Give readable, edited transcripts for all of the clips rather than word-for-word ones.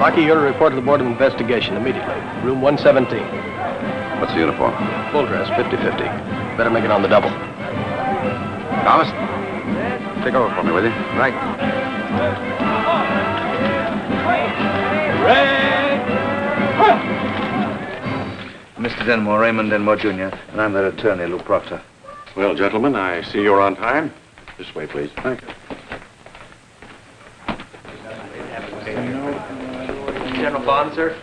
Rocky, you're to report to the Board of Investigation immediately. Room 117. What's the uniform? Full dress, 50-50. Better make it on the double. Thomas, take over for me, will you? Right. Mr. Denmore, Raymond Denmore, Jr., and I'm their attorney, Lou Proctor. Well, gentlemen, I see you're on time. This way, please. Thank you. General Bond, sir?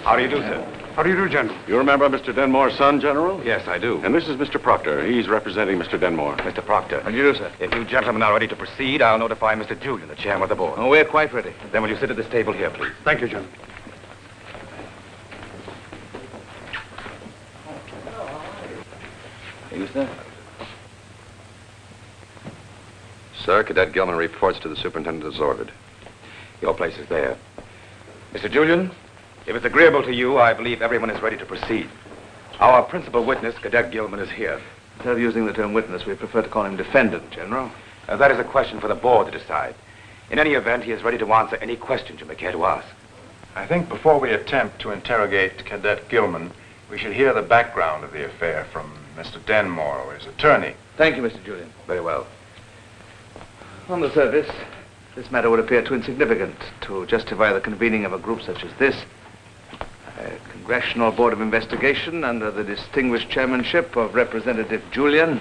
How do you do, sir? How do you do, General? You remember Mr. Denmore's son, General? Yes, I do. And this is Mr. Proctor. He's representing Mr. Denmore. Mr. Proctor. How do you do, sir? If you gentlemen are ready to proceed, I'll notify Mr. Julian, the chairman of the board. Oh, we're quite ready. Then will you sit at this table here, please? Thank you, General. You, sir? Sir, Cadet Gilman reports to the superintendent as ordered. Your place is there. Mr. Julian, if it's agreeable to you, I believe everyone is ready to proceed. Our principal witness, Cadet Gilman, is here. Instead of using the term witness, we prefer to call him defendant, General. That is a question for the board to decide. In any event, he is ready to answer any questions you may care to ask. I think before we attempt to interrogate Cadet Gilman, we should hear the background of the affair from Mr. Denmore or his attorney. Thank you, Mr. Julian. Very well. On the surface, this matter would appear too insignificant to justify the convening of a group such as this. A Congressional Board of Investigation under the distinguished chairmanship of Representative Julian.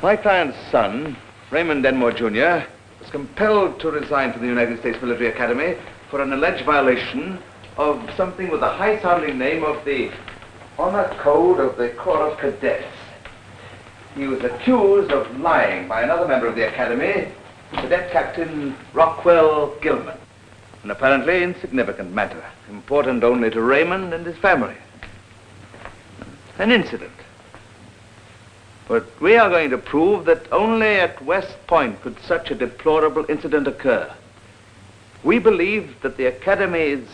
My client's son, Raymond Denmore, Jr., was compelled to resign from the United States Military Academy for an alleged violation of something with the high-sounding name of the Honor Code of the Corps of Cadets. He was accused of lying by another member of the Academy, Cadet Captain Rockwell Gilman. An apparently insignificant matter, important only to Raymond and his family. An incident. But we are going to prove that only at West Point could such a deplorable incident occur. We believe that the Academy is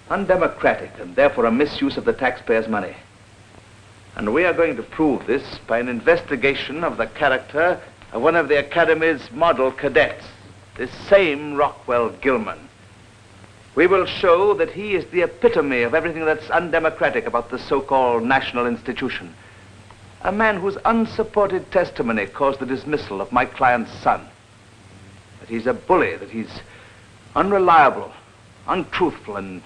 undemocratic and therefore a misuse of the taxpayers' money. And we are going to prove this by an investigation of the character of one of the Academy's model cadets, this same Rockwell Gilman. We will show that he is the epitome of everything that's undemocratic about the so-called national institution. A man whose unsupported testimony caused the dismissal of my client's son. That he's a bully, that he's unreliable, untruthful, and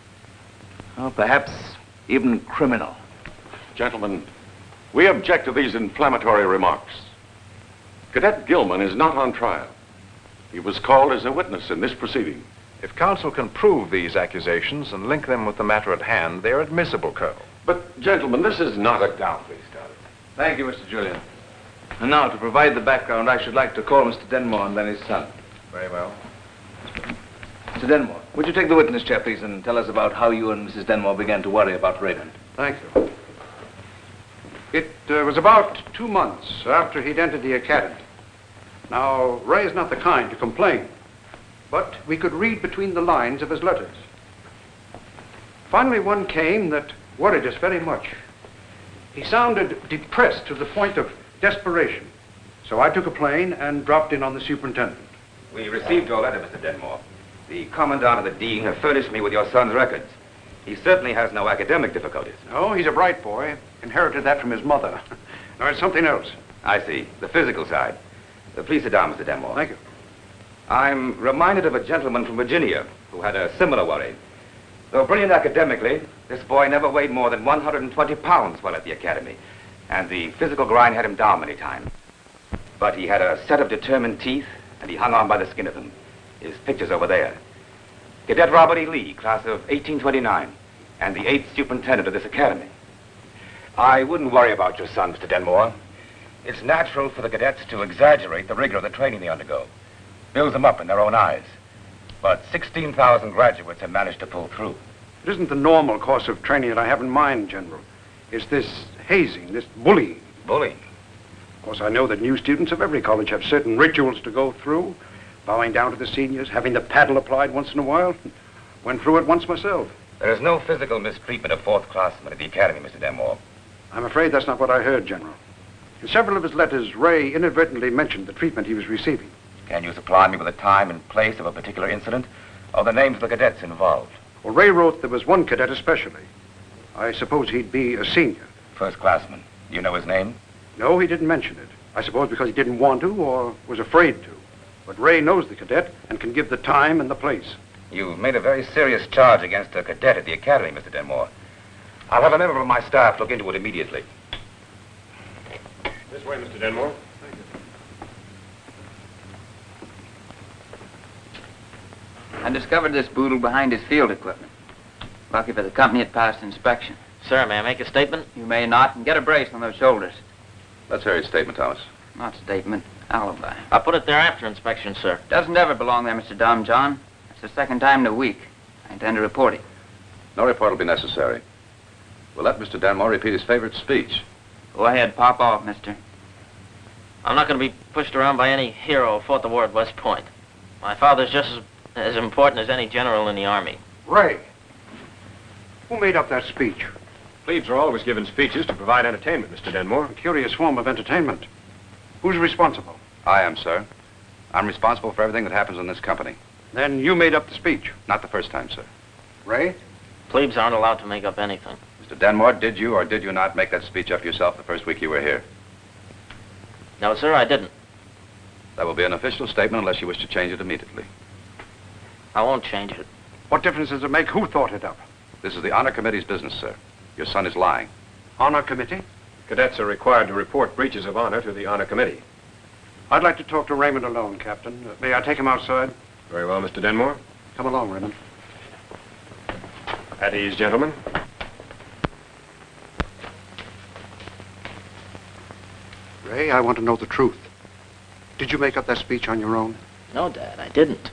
perhaps even criminal. Gentlemen, we object to these inflammatory remarks. Cadet Gilman is not on trial. He was called as a witness in this proceeding. If counsel can prove these accusations and link them with the matter at hand, they are admissible, Colonel. But, gentlemen, this is not a doubt. Please start it. Thank you, Mr. Julian. And now, to provide the background, I should like to call Mr. Denmore and then his son. Very well. Mr. Denmore, would you take the witness chair, please, and tell us about how you and Mrs. Denmore began to worry about Raymond? Thank you. It was about 2 months after he'd entered the academy. Now, Ray is not the kind to complain, but we could read between the lines of his letters. Finally, one came that worried us very much. He sounded depressed to the point of desperation. So I took a plane and dropped in on the superintendent. We received your letter, Mr. Denmore. The commandant of the Dean has furnished me with your son's records. He certainly has no academic difficulties. No, he's a bright boy. Inherited that from his mother. Now, it's something else. I see. The physical side. Please sit down, Mr. Denmore. Thank you. I'm reminded of a gentleman from Virginia who had a similar worry. Though brilliant academically, this boy never weighed more than 120 pounds while at the academy, and the physical grind had him down many times. But he had a set of determined teeth, and he hung on by the skin of them. His picture's over there. Cadet Robert E. Lee, class of 1829, and the 8th superintendent of this academy. I wouldn't worry about your son, Mr. Denmore. It's natural for the cadets to exaggerate the rigor of the training they undergo. Builds them up in their own eyes. But 16,000 graduates have managed to pull through. It isn't the normal course of training that I have in mind, General. It's this hazing, this bullying. Bullying? Of course, I know that new students of every college have certain rituals to go through. Bowing down to the seniors, having the paddle applied once in a while. Went through it once myself. There is no physical mistreatment of fourth-classmen at the academy, Mr. Denmore. I'm afraid that's not what I heard, General. In several of his letters, Ray inadvertently mentioned the treatment he was receiving. Can you supply me with the time and place of a particular incident, or the names of the cadets involved? Well, Ray wrote there was one cadet especially. I suppose he'd be a senior. First classman. Do you know his name? No, he didn't mention it. I suppose because he didn't want to or was afraid to. But Ray knows the cadet and can give the time and the place. You've made a very serious charge against a cadet at the academy, Mr. Denmore. I'll have a member of my staff look into it immediately. This way, Mr. Denmore. I discovered this boodle behind his field equipment. Lucky for the company it passed inspection. Sir, may I make a statement? You may not, and get a brace on those shoulders. Let's hear your statement, Thomas. Not statement, alibi. I put it there after inspection, sir. Doesn't ever belong there, Mr. Dom John. That's the second time in a week. I intend to report it. No report will be necessary. We'll let Mr. Denmore repeat his favorite speech. Go ahead, pop off, mister. I'm not going to be pushed around by any hero who fought the war at West Point. My father's just as important as any general in the Army. Ray, who made up that speech? Plebes are always given speeches to provide entertainment, Mr. Denmore. A curious form of entertainment. Who's responsible? I am, sir. I'm responsible for everything that happens in this company. Then you made up the speech. Not the first time, sir. Ray? Plebes aren't allowed to make up anything. Mr. Denmore, did you or did you not make that speech up yourself the first week you were here? No, sir, I didn't. That will be an official statement unless you wish to change it immediately. I won't change it. What difference does it make who thought it up? This is the Honor Committee's business, sir. Your son is lying. Honor Committee? Cadets are required to report breaches of honor to the Honor Committee. I'd like to talk to Raymond alone, Captain. May I take him outside? Very well, Mr. Denmore. Come along, Raymond. At ease, gentlemen. Ray, I want to know the truth. Did you make up that speech on your own? No, Dad, I didn't.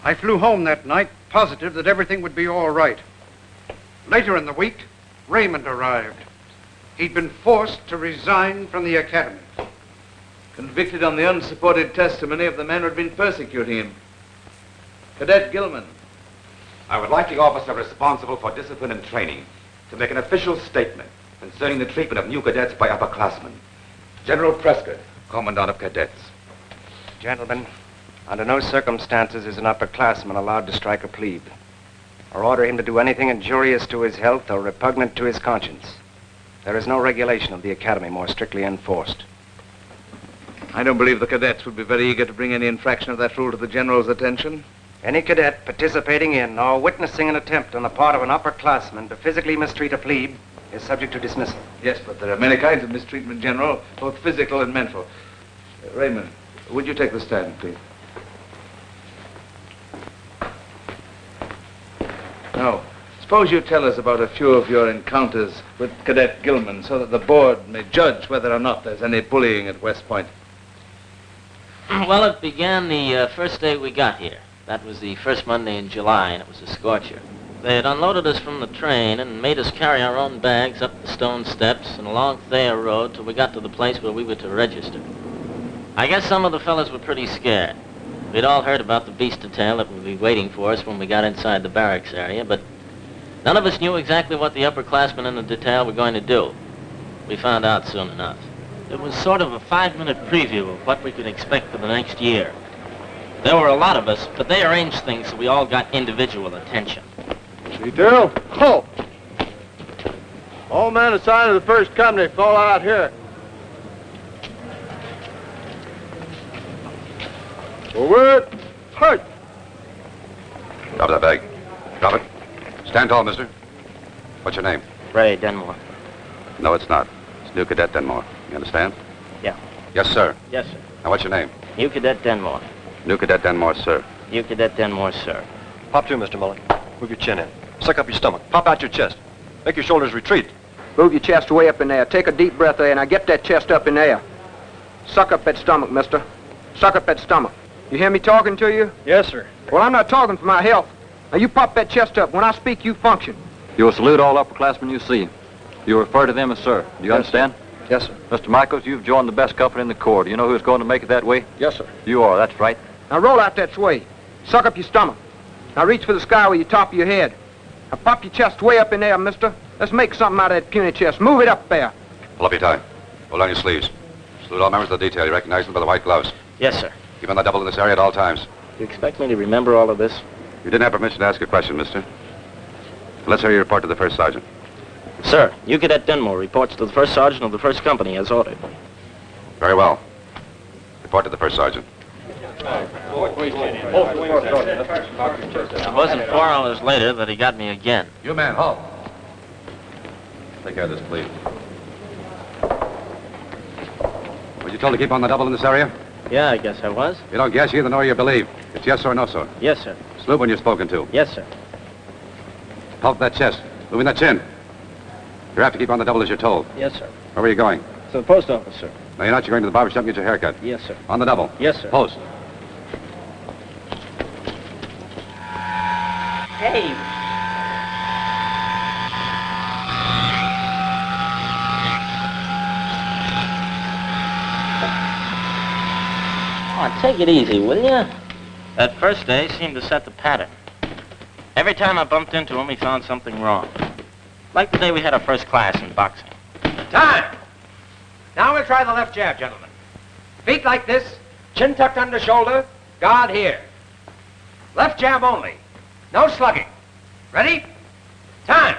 I flew home that night, positive that everything would be all right. Later in the week, Raymond arrived. He'd been forced to resign from the academy. Convicted on the unsupported testimony of the men who had been persecuting him. Cadet Gilman. I would like the officer responsible for discipline and training to make an official statement concerning the treatment of new cadets by upperclassmen. General Prescott, Commandant of Cadets. Gentlemen, under no circumstances is an upperclassman allowed to strike a plebe, or order him to do anything injurious to his health or repugnant to his conscience. There is no regulation of the academy more strictly enforced. I don't believe the cadets would be very eager to bring any infraction of that rule to the general's attention. Any cadet participating in or witnessing an attempt on the part of an upperclassman to physically mistreat a plebe is subject to dismissal. Yes, but there are many kinds of mistreatment, General, both physical and mental. Raymond, would you take the stand, please? Now, suppose you tell us about a few of your encounters with Cadet Gilman so that the board may judge whether or not there's any bullying at West Point. Well, it began the first day we got here. That was the first Monday in July, and it was a scorcher. They had unloaded us from the train and made us carry our own bags up the stone steps and along Thayer Road till we got to the place where we were to register. I guess some of the fellas were pretty scared. We'd all heard about the beast detail that would be waiting for us when we got inside the barracks area, but none of us knew exactly what the upperclassmen in the detail were going to do. We found out soon enough. It was sort of a 5-minute preview of what we could expect for the next year. There were a lot of us, but they arranged things so we all got individual attention. Detail, halt! All men assigned to the first company fall out here. Forward, hurt! Drop that bag. Drop it. Stand tall, mister. What's your name? Ray Denmore. No, it's not. It's New Cadet Denmore. You understand? Yeah. Yes, sir. Yes, sir. Now, what's your name? You Cadet Denmore. New Cadet Denmore, sir. You Cadet Denmore, sir. Pop to, Mr. Mullen. Move your chin in. Suck up your stomach. Pop out your chest. Make your shoulders retreat. Move your chest way up in there. Take a deep breath there. Now get that chest up in there. Suck up that stomach, mister. Suck up that stomach. You hear me talking to you? Yes, sir. Well, I'm not talking for my health. Now, you pop that chest up. When I speak, you function. You will salute all upperclassmen you see. You refer to them as sir. Do you understand? Yes, sir. Mr. Michaels, you've joined the best company in the Corps. Do you know who's going to make it that way? Yes, sir. You are, that's right. Now, roll out that sway. Suck up your stomach. Now, reach for the sky with your top of your head. Now, pop your chest way up in there, mister. Let's make something out of that puny chest. Move it up there. Pull up your tie. Pull down your sleeves. Salute all members of the detail. You recognize them by the white gloves. Yes, sir. Keep on the double in this area at all times. You expect me to remember all of this? You didn't have permission to ask a question, mister. Let's hear your report to the first sergeant. Sir, you Cadet Denmore reports to the first sergeant of the first company as ordered. Very well. Report to the first sergeant. It wasn't 4 hours later that he got me again. You man, halt. Take care of this, please. Were you told to keep on the double in this area? Yeah, I guess I was. You don't guess either nor you believe. It's yes or no, sir. Yes, sir. Salute when you're spoken to. Yes, sir. Pulp that chest. Moving that chin. You have to keep on the double as you're told. Yes, sir. Where are you going? To the post office, sir. No, you're not. You're going to the barber shop and get your hair cut. Yes, sir. On the double. Yes, sir. Post. Hey! Oh, take it easy, will you? That first day seemed to set the pattern. Every time I bumped into him, he found something wrong. Like the day we had our first class in boxing. Time! Now we'll try the left jab, gentlemen. Feet like this, chin tucked under shoulder, guard here. Left jab only. No slugging. Ready? Time!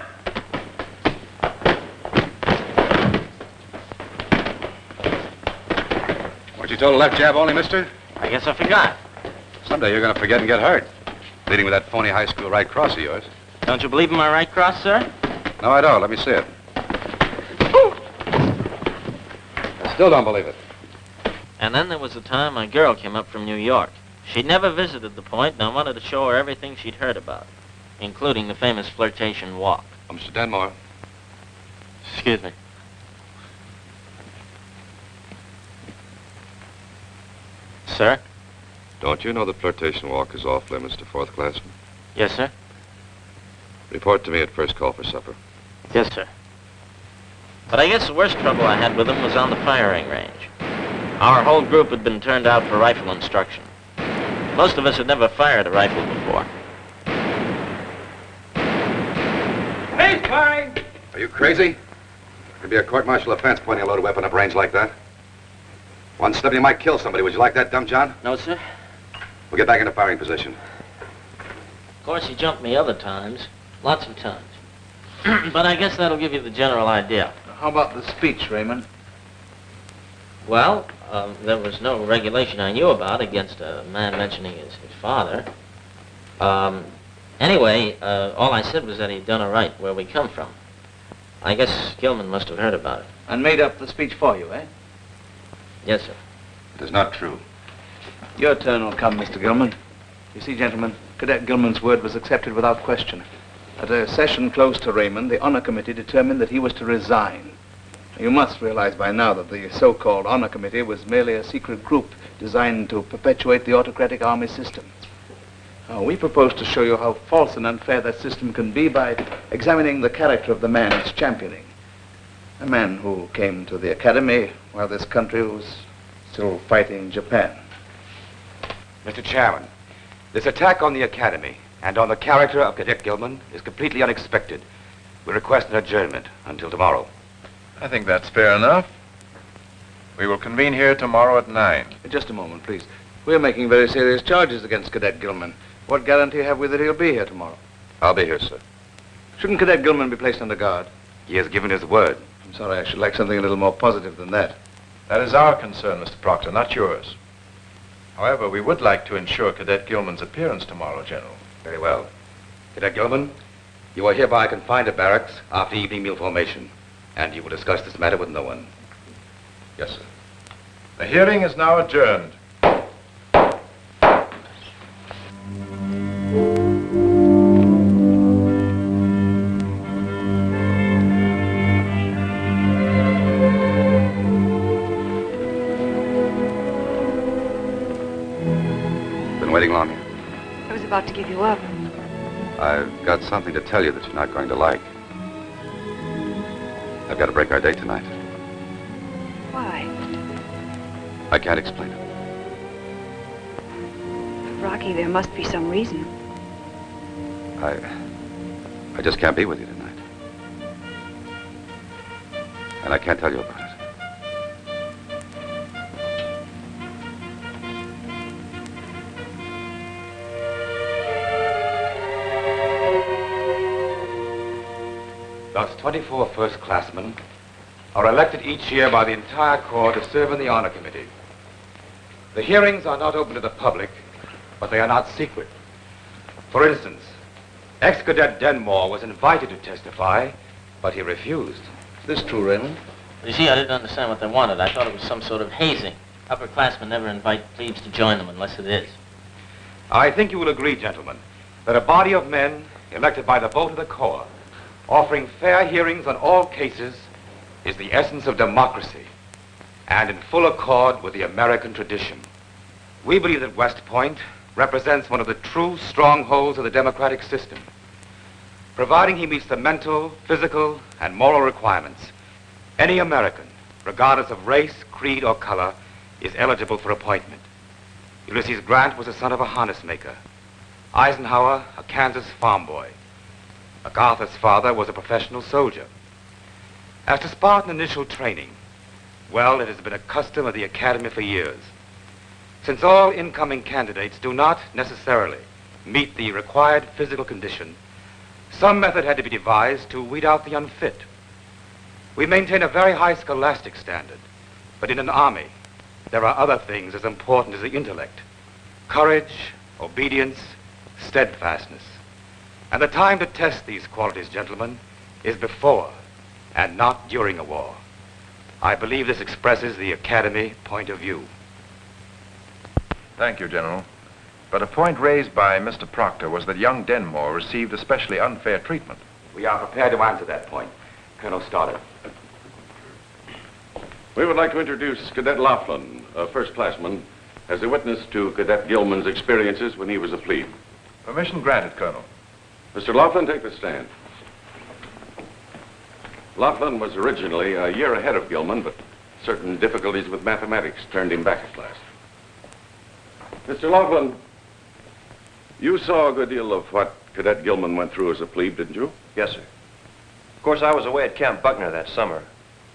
Weren't you told a left jab only, mister? I guess I forgot. Someday you're going to forget and get hurt. Leading with that phony high school right cross of yours. Don't you believe in my right cross, sir? No, I don't. Let me see it. I still don't believe it. And then there was the time my girl came up from New York. She'd never visited the point, and I wanted to show her everything she'd heard about, including the famous flirtation walk. Oh, Mr. Denmore. Excuse me. Sir? Don't you know the flirtation walk is off limits to fourth classmen? Yes, sir. Report to me at first call for supper. Yes, sir. But I guess the worst trouble I had with him was on the firing range. Our whole group had been turned out for rifle instruction. Most of us had never fired a rifle before. Face firing! Are you crazy? Could be a court-martial offense pointing a loaded weapon up range like that. One step, you might kill somebody. Would you like that, dumb John? No, sir. We'll get back into firing position. Of course, he jumped me other times. Lots of times. But I guess that'll give you the general idea. How about the speech, Raymond? Well, there was no regulation I knew about against a man mentioning his father. Anyway, all I said was that he'd done all right where we come from. I guess Gilman must have heard about it. And made up the speech for you, eh? Yes, sir. It is not true. Your turn will come, Mr. Gilman. You see, gentlemen, Cadet Gilman's word was accepted without question. At a session close to Raymond, the honor committee determined that he was to resign. You must realize by now that the so-called honor committee was merely a secret group designed to perpetuate the autocratic army system. We propose to show you how false and unfair that system can be by examining the character of the man it's championing. A man who came to the academy while this country was still fighting Japan. Mr. Chairman, this attack on the academy and on the character of Cadet Gilman is completely unexpected. We request an adjournment until tomorrow. I think that's fair enough. We will convene here tomorrow at 9. Just a moment, please. We're making very serious charges against Cadet Gilman. What guarantee have we that he'll be here tomorrow? I'll be here, sir. Shouldn't Cadet Gilman be placed under guard? He has given his word. I'm sorry, I should like something a little more positive than that. That is our concern, Mr. Proctor, not yours. However, we would like to ensure Cadet Gilman's appearance tomorrow, General. Very well. Cadet Gilman, you are hereby confined to barracks after evening meal formation, and you will discuss this matter with no one. Yes, sir. The hearing is now adjourned. Been waiting long here. I was about to give you up. I've got something to tell you that you're not going to like. I've got to break our date tonight. Why? I can't explain it. Rocky, there must be some reason. I just can't be with you tonight. And I can't tell you about it. Thus, 24 first-classmen are elected each year by the entire Corps to serve in the Honor Committee. The hearings are not open to the public, but they are not secret. For instance, ex-Cadet Denmore was invited to testify, but he refused. Is this true, Raymond? You see, I didn't understand what they wanted. I thought it was some sort of hazing. Upperclassmen never invite plebes to join them unless it is. I think you will agree, gentlemen, that a body of men elected by the vote of the Corps, offering fair hearings on all cases, is the essence of democracy and in full accord with the American tradition. We believe that West Point represents one of the true strongholds of the democratic system, providing he meets the mental, physical, and moral requirements. Any American, regardless of race, creed, or color, is eligible for appointment. Ulysses Grant was the son of a harness maker. Eisenhower, a Kansas farm boy. MacArthur's father was a professional soldier. As to Spartan initial training, well, it has been a custom of the Academy for years. Since all incoming candidates do not necessarily meet the required physical condition, some method had to be devised to weed out the unfit. We maintain a very high scholastic standard, but in an army, there are other things as important as the intellect: courage, obedience, steadfastness. And the time to test these qualities, gentlemen, is before and not during a war. I believe this expresses the Academy point of view. Thank you, General. But a point raised by Mr. Proctor was that young Denmore received especially unfair treatment. We are prepared to answer that point. Colonel Stoddard. We would like to introduce Cadet Laughlin, a first-classman, as a witness to Cadet Gilman's experiences when he was a plebe. Permission granted, Colonel. Mr. Laughlin, take the stand. Laughlin was originally a year ahead of Gilman, but certain difficulties with mathematics turned him back a class. Mr. Laughlin, you saw a good deal of what Cadet Gilman went through as a plebe, didn't you? Yes, sir. Of course, I was away at Camp Buckner that summer,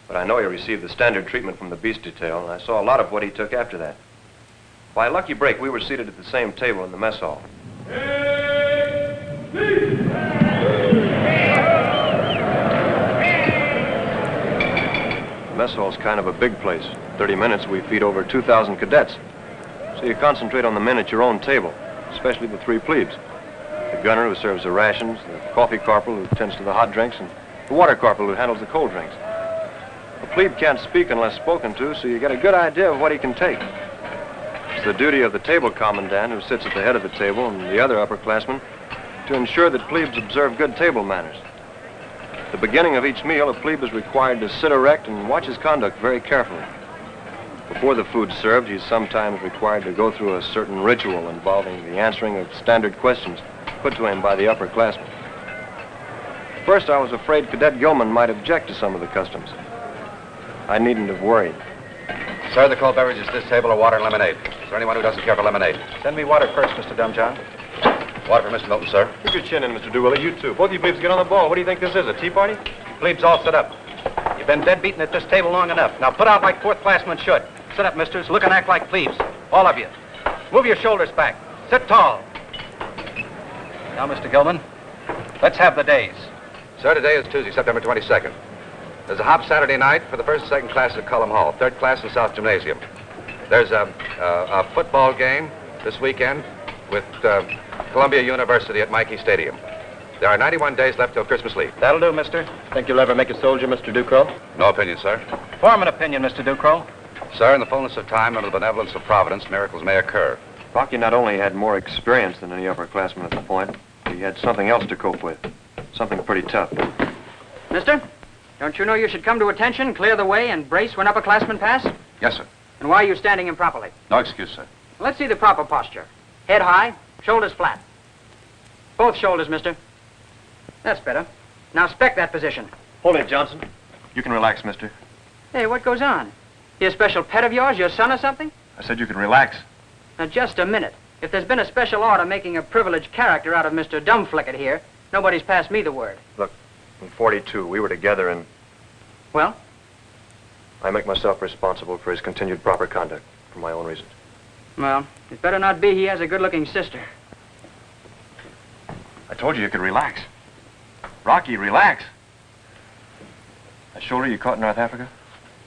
but I know he received the standard treatment from the beast detail, and I saw a lot of what he took after that. By lucky break, we were seated at the same table in the mess hall. The mess hall's kind of a big place. 30 minutes, we feed over 2,000 cadets. So you concentrate on the men at your own table, especially the three plebes. The gunner who serves the rations, the coffee corporal who tends to the hot drinks, and the water corporal who handles the cold drinks. A plebe can't speak unless spoken to, so you get a good idea of what he can take. It's the duty of the table commandant, who sits at the head of the table, and the other upperclassmen, to ensure that plebes observe good table manners. At the beginning of each meal, a plebe is required to sit erect and watch his conduct very carefully. Before the food's served, he's sometimes required to go through a certain ritual involving the answering of standard questions put to him by the upperclassmen. First, I was afraid Cadet Gilman might object to some of the customs. I needn't have worried. Sir, the cold beverages at this table are water and lemonade. Is there anyone who doesn't care for lemonade? Send me water first, Mr. Dumbjohn. Water for Mr. Milton, sir. Keep your chin in, Mr. Doolittle. You too. Both you plebes get on the ball. What do you think this is, a tea party? Plebes all sit up. You've been dead beaten at this table long enough. Now put out like fourth classmen should. Sit up, misters. Look and act like plebes. All of you. Move your shoulders back. Sit tall. Now, Mr. Gilman, let's have the days. Sir, today is Tuesday, September 22nd. There's a hop Saturday night for the first and second classes at Cullum Hall, third class in South Gymnasium. There's a football game this weekend with Columbia University at Mikey Stadium. There are 91 days left till Christmas leave. That'll do, mister. Think you'll ever make a soldier, Mr. Ducrow? No opinion, sir. Form an opinion, Mr. Ducrow. Sir, in the fullness of time, under the benevolence of Providence, miracles may occur. Rocky not only had more experience than any upperclassman at the point, he had something else to cope with. Something pretty tough. Mister, don't you know you should come to attention, clear the way, and brace when upperclassmen pass? Yes, sir. And why are you standing improperly? No excuse, sir. Let's see the proper posture. Head high, shoulders flat. Both shoulders, mister. That's better. Now spec that position. Hold it, Johnson. You can relax, mister. Hey, what goes on? He a special pet of yours, your son or something? I said you can relax. Now, just a minute. If there's been a special order making a privileged character out of Mr. Dumbflicket here, nobody's passed me the word. Look, in 42, we were together and... Well? I make myself responsible for his continued proper conduct, for my own reasons. Well, it better not be he has a good-looking sister. I told you could relax. Rocky, relax. That shoulder you caught in North Africa?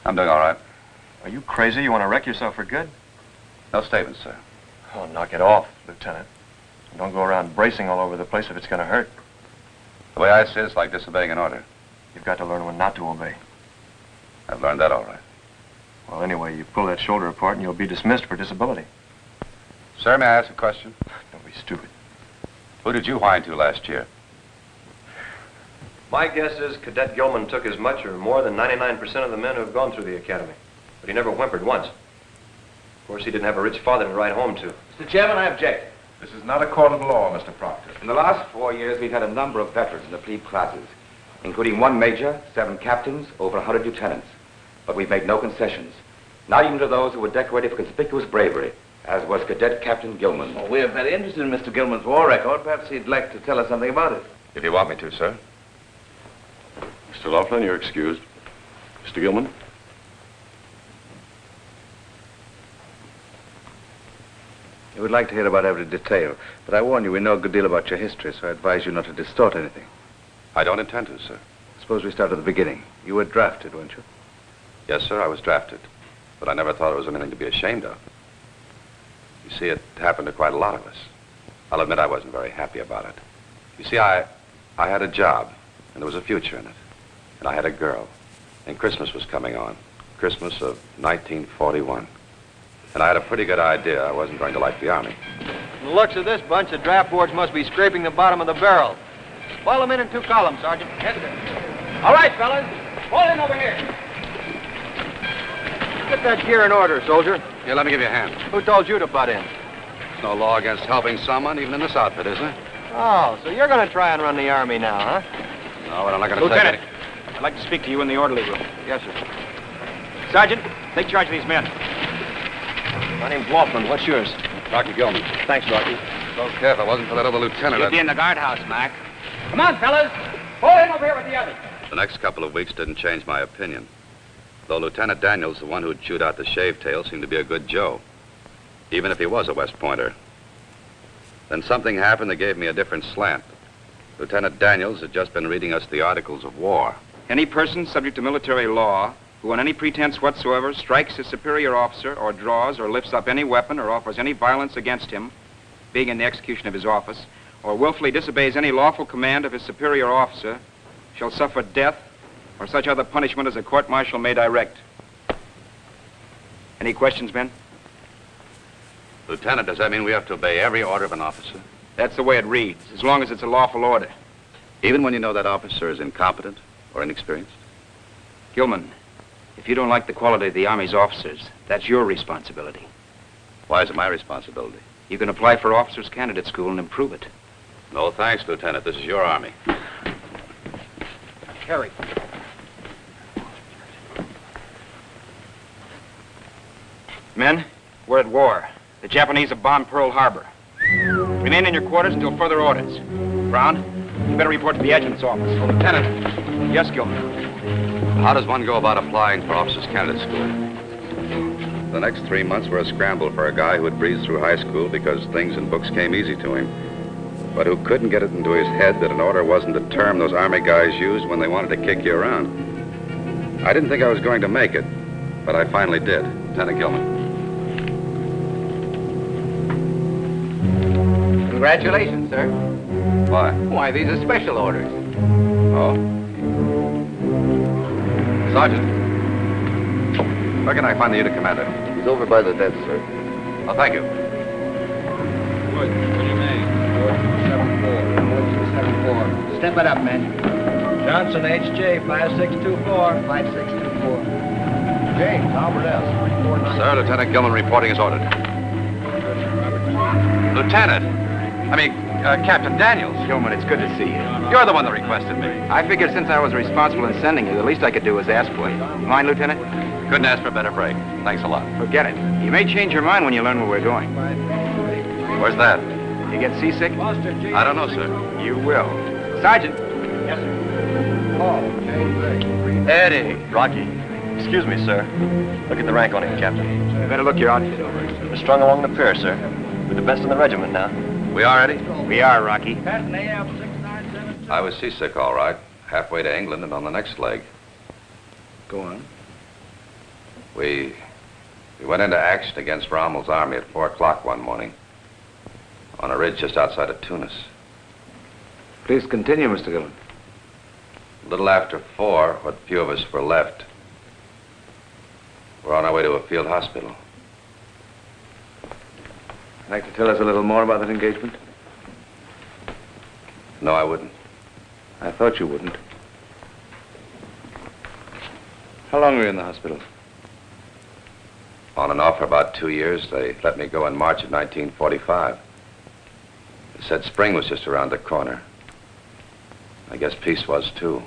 I'm doing all right. Are you crazy? You want to wreck yourself for good? No statements, sir. Oh, knock it off, Lieutenant. Don't go around bracing all over the place if it's going to hurt. The way I see it, it's like disobeying an order. You've got to learn when not to obey. I've learned that all right. Well, anyway, you pull that shoulder apart and you'll be dismissed for disability. Sir, may I ask a question? Don't be stupid. Who did you whine to last year? My guess is Cadet Gilman took as much or more than 99% of the men who have gone through the academy. But he never whimpered once. Of course, he didn't have a rich father to write home to. Mr. Chairman, I object. This is not a court of law, Mr. Proctor. In the last 4 years, we've had a number of veterans in the plebe classes, including 1 major, 7 captains, over 100 lieutenants. But we've made no concessions, not even to those who were decorated for conspicuous bravery, as was Cadet Captain Gilman. Well, we're very interested in Mr. Gilman's war record. Perhaps he'd like to tell us something about it. If you want me to, sir. Mr. Laughlin, you're excused. Mr. Gilman? We would like to hear about every detail, but I warn you, we know a good deal about your history, so I advise you not to distort anything. I don't intend to, sir. Suppose we start at the beginning. You were drafted, weren't you? Yes, sir, I was drafted. But I never thought it was anything to be ashamed of. You see, it happened to quite a lot of us. I'll admit I wasn't very happy about it. You see, I had a job, and there was a future in it. And I had a girl. And Christmas was coming on. Christmas of 1941. And I had a pretty good idea I wasn't going to like the Army. From the looks of this bunch, the draft boards must be scraping the bottom of the barrel. Boil them in 2 columns, Sergeant. Yes, sir. All right, fellas. Fall in over here. Get that gear in order, soldier. Here, let me give you a hand. Who told you to butt in? There's no law against helping someone, even in this outfit, is there? Oh, so you're going to try and run the Army now, huh? No, but I'm not going to take Lieutenant, any... I'd like to speak to you in the orderly room. Yes, sir. Sergeant, take charge of these men. My name's Laughlin. What's yours? Rocky Gilman. Thanks, Rocky. So careful. If it wasn't for that other lieutenant, You'd be in the guardhouse, Mac. Come on, fellas. Fall in over here with the others. The next couple of weeks didn't change my opinion. Though Lieutenant Daniels, the one who'd chewed out the shave tail, seemed to be a good Joe. Even if he was a West Pointer. Then something happened that gave me a different slant. Lieutenant Daniels had just been reading us the Articles of War. Any person subject to military law who on any pretense whatsoever strikes his superior officer or draws or lifts up any weapon or offers any violence against him, being in the execution of his office, or willfully disobeys any lawful command of his superior officer, shall suffer death or such other punishment as a court-martial may direct. Any questions, men? Lieutenant, does that mean we have to obey every order of an officer? That's the way it reads, as long as it's a lawful order. Even when you know that officer is incompetent or inexperienced? Gilman, if you don't like the quality of the Army's officers, that's your responsibility. Why is it my responsibility? You can apply for officers' candidate school and improve it. No thanks, Lieutenant. This is your Army. Harry. Men, we're at war. The Japanese have bombed Pearl Harbor. Remain in your quarters until further orders. Brown, you better report to the adjutant's office. Oh, Lieutenant. Yes, Gilman. How does one go about applying for officers' candidate school? The next 3 months were a scramble for a guy who had breezed through high school because things in books came easy to him, but who couldn't get it into his head that an order wasn't the term those Army guys used when they wanted to kick you around. I didn't think I was going to make it, but I finally did. Lieutenant Gilman. Congratulations, sir. Why? Why, these are special orders. Oh? Sergeant, where can I find the unit commander? He's over by the desk, sir. Oh, thank you. Good. What do you make? 4274. Step it up, men. Johnson, HJ, 5624. 5624. James, Albert S. 349. Sir, Lieutenant Gilman reporting as ordered. Lieutenant! Captain Daniels. Gilman, it's good to see you. You're the one that requested me. I figured since I was responsible in sending you, the least I could do was ask for you. Mind, Lieutenant? Couldn't ask for a better break. Thanks a lot. Forget it. You may change your mind when you learn where we're going. Where's that? You get seasick? I don't know, sir. You will. Sergeant. Yes, sir. Eddie. Rocky. Excuse me, sir. Look at the rank on him, Captain. You better look your outfit over. We're strung along the pier, sir. We're the best in the regiment now. We are, Eddie? We are, Rocky. I was seasick, all right. Halfway to England and on the next leg. Go on. We went into action against Rommel's army at 4 o'clock one morning on a ridge just outside of Tunis. Please continue, Mr. Gilman. A little after 4, what few of us were left, we're on our way to a field hospital. Like to tell us a little more about that engagement? No, I wouldn't. I thought you wouldn't. How long were you in the hospital? On and off for about 2 years. They let me go in March of 1945. They said spring was just around the corner. I guess peace was, too.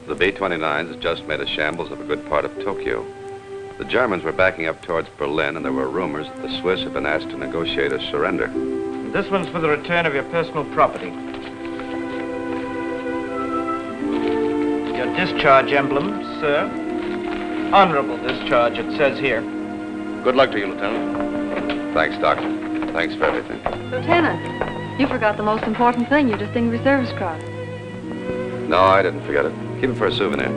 The B-29s had just made a shambles of a good part of Tokyo. The Germans were backing up towards Berlin, and there were rumors that the Swiss had been asked to negotiate a surrender. This one's for the return of your personal property. Your discharge emblem, sir. Honorable discharge, it says here. Good luck to you, Lieutenant. Thanks, Doctor. Thanks for everything. Lieutenant, you forgot the most important thing, your Distinguished Service Cross. No, I didn't forget it. Keep it for a souvenir.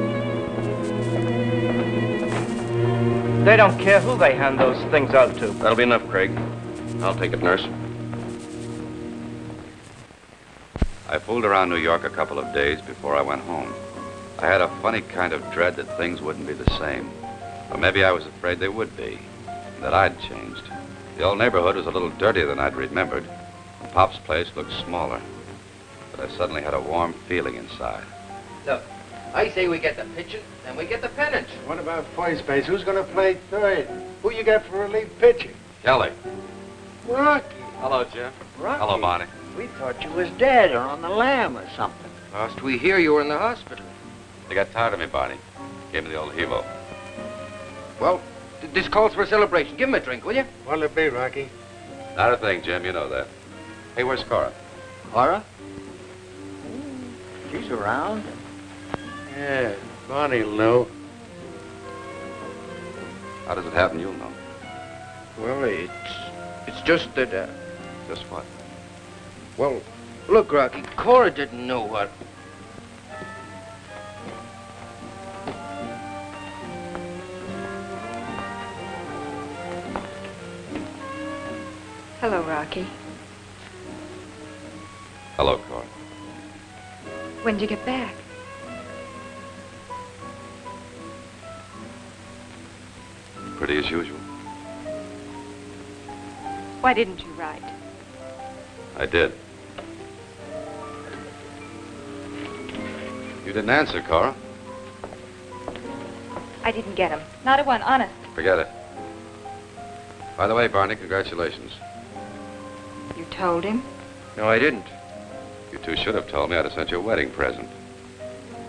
They don't care who they hand those things out to. That'll be enough, Craig. I'll take it, nurse. I fooled around New York a couple of days before I went home. I had a funny kind of dread that things wouldn't be the same. Or maybe I was afraid they would be, that I'd changed. The old neighborhood was a little dirtier than I'd remembered. And Pop's place looked smaller. But I suddenly had a warm feeling inside. Look, I say we get the pitching, then we get the pennant. What about first base? Who's going to play third? Who you got for relief pitching? Kelly. Rocky. Hello, Jim. Rocky. Hello, Bonnie. We thought you was dead or on the lam or something. Last we hear, you were in the hospital. They got tired of me, Bonnie. Gave me the old Hevo. Well, this calls for a celebration. Give him a drink, will you? What'll it be, Rocky? Not a thing, Jim. You know that. Hey, where's Cora? Cora? She's around. Yeah, Bonnie'll know. How does it happen? You'll know. Well, it's just that, Just what? Well, look, Rocky, Cora didn't know what... Hello, Rocky. Hello, Cora. When did you get back? Pretty as usual. Why didn't you write? I did. You didn't answer, Cora. I didn't get him. Not a one, honest. Forget it. By the way, Barney, congratulations. You told him? No, I didn't. You two should have told me. I'd have sent you a wedding present.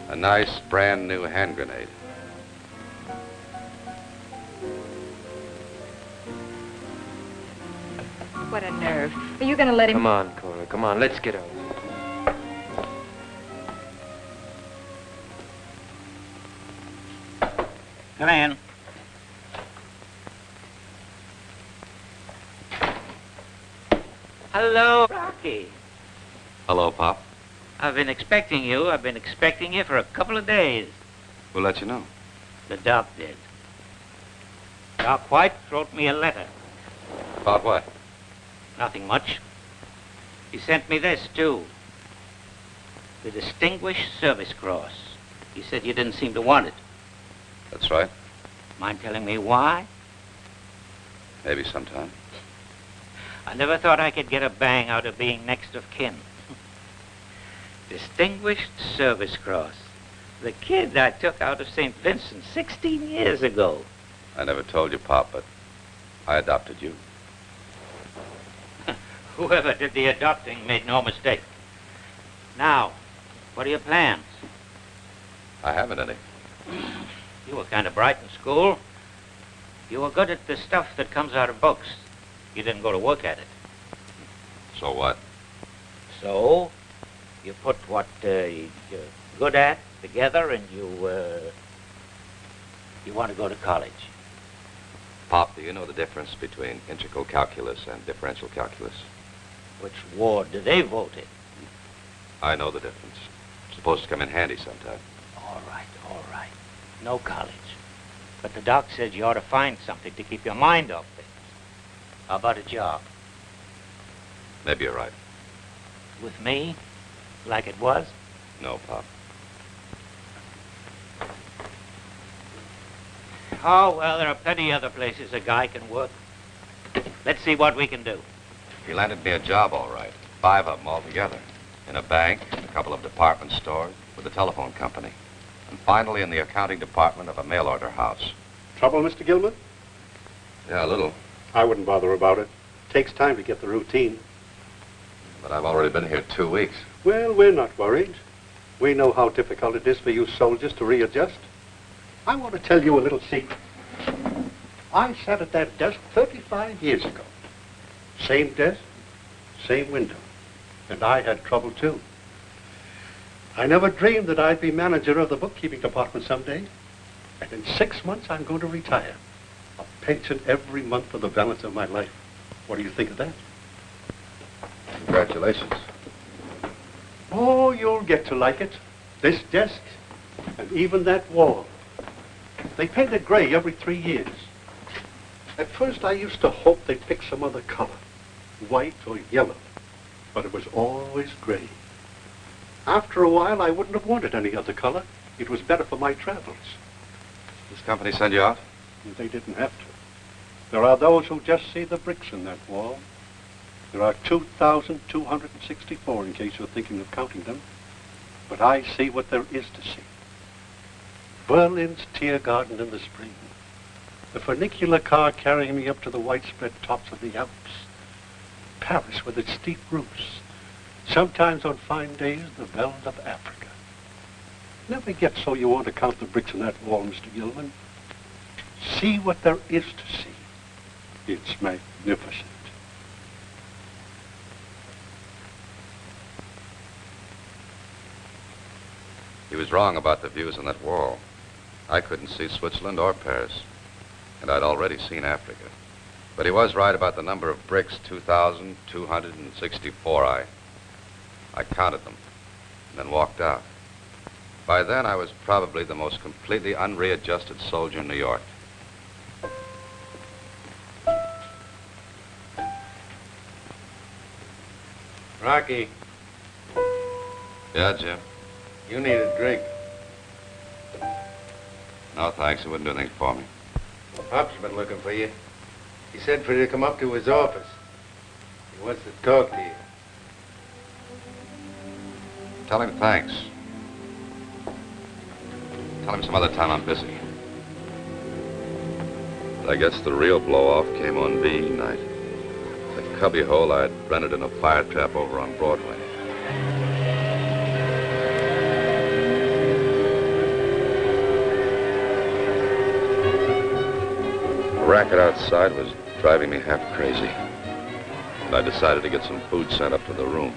A nice, brand new hand grenade. What a nerve. Are you going to let him... Come on, Cora, come on, let's get out. Come in. Hello, Rocky. Hello, Pop. I've been expecting you. I've been expecting you for a couple of days. Who let you know? The doc did. Doc White wrote me a letter. About what? Nothing much. He sent me this, too. The Distinguished Service Cross. He said you didn't seem to want it. That's right. Mind telling me why? Maybe sometime. I never thought I could get a bang out of being next of kin. Distinguished Service Cross. The kid I took out of St. Vincent 16 years ago. I never told you, Pop, but I adopted you. Whoever did the adopting made no mistake. Now, what are your plans? I haven't any. You were kind of bright in school. You were good at the stuff that comes out of books. You didn't go to work at it. So what? So, you put what you're good at together and you want to go to college. Pop, do you know the difference between integral calculus and differential calculus? Which ward do they vote in? I know the difference. It's supposed to come in handy sometime. All right, all right. No college. But the doc said you ought to find something to keep your mind off things. How about a job? Maybe you're right. With me? Like it was? No, Pop. Oh, well, there are plenty other places a guy can work. Let's see what we can do. He landed me a job, all right. 5 of them altogether. In a bank, in a couple of department stores, with a telephone company. And finally in the accounting department of a mail order house. Trouble, Mr. Gilman? Yeah, a little. I wouldn't bother about it. Takes time to get the routine. But I've already been here 2 weeks. Well, we're not worried. We know how difficult it is for you soldiers to readjust. I want to tell you a little secret. I sat at that desk 35 years ago. Same desk, same window. And I had trouble, too. I never dreamed that I'd be manager of the bookkeeping department someday. And in 6 months, I'm going to retire. A pension every month for the balance of my life. What do you think of that? Congratulations. Oh, you'll get to like it. This desk, and even that wall. They paint it gray every 3 years. At first, I used to hope they'd pick some other color, white or yellow, but it was always gray. After a while, I wouldn't have wanted any other color. It was better for my travels. This company send you out? They didn't have to. There are those who just see the bricks in that wall. There are 2,264 in case you're thinking of counting them. But I see what there is to see. Berlin's Tear Garden in the spring. The funicular car carrying me up to the widespread tops of the Alps. Paris with its steep roofs. Sometimes on fine days, the veldt of Africa. Never get so you want to count the bricks in that wall, Mr. Gilman. See what there is to see. It's magnificent. He was wrong about the views on that wall. I couldn't see Switzerland or Paris. And I'd already seen Africa. But he was right about the number of bricks, 2,264. I counted them, and then walked out. By then, I was probably the most completely unreadjusted soldier in New York. Rocky, Yeah, Jim? you need a drink. No, thanks. It wouldn't do anything for me. Pop's been looking for you. He said for you to come up to his office. He wants to talk to you. Tell him thanks. Tell him some other time I'm busy. But I guess the real blow-off came on VE night. The cubbyhole I'd rented in a fire trap over on Broadway. The racket outside was driving me half crazy. And I decided to get some food sent up to the room.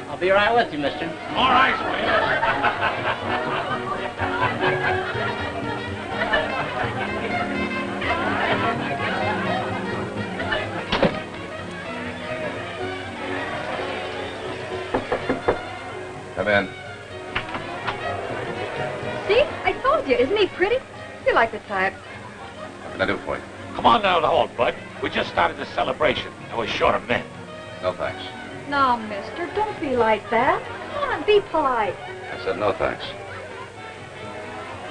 I'll be right with you, mister. All right, sweetheart. Come in. See? I told you. Isn't he pretty? You like the type. What can I do for you? Come on down the hall, bud. We just started the celebration, and we're short of men. No thanks. No, mister, don't be like that. Come on, be polite. I said no thanks.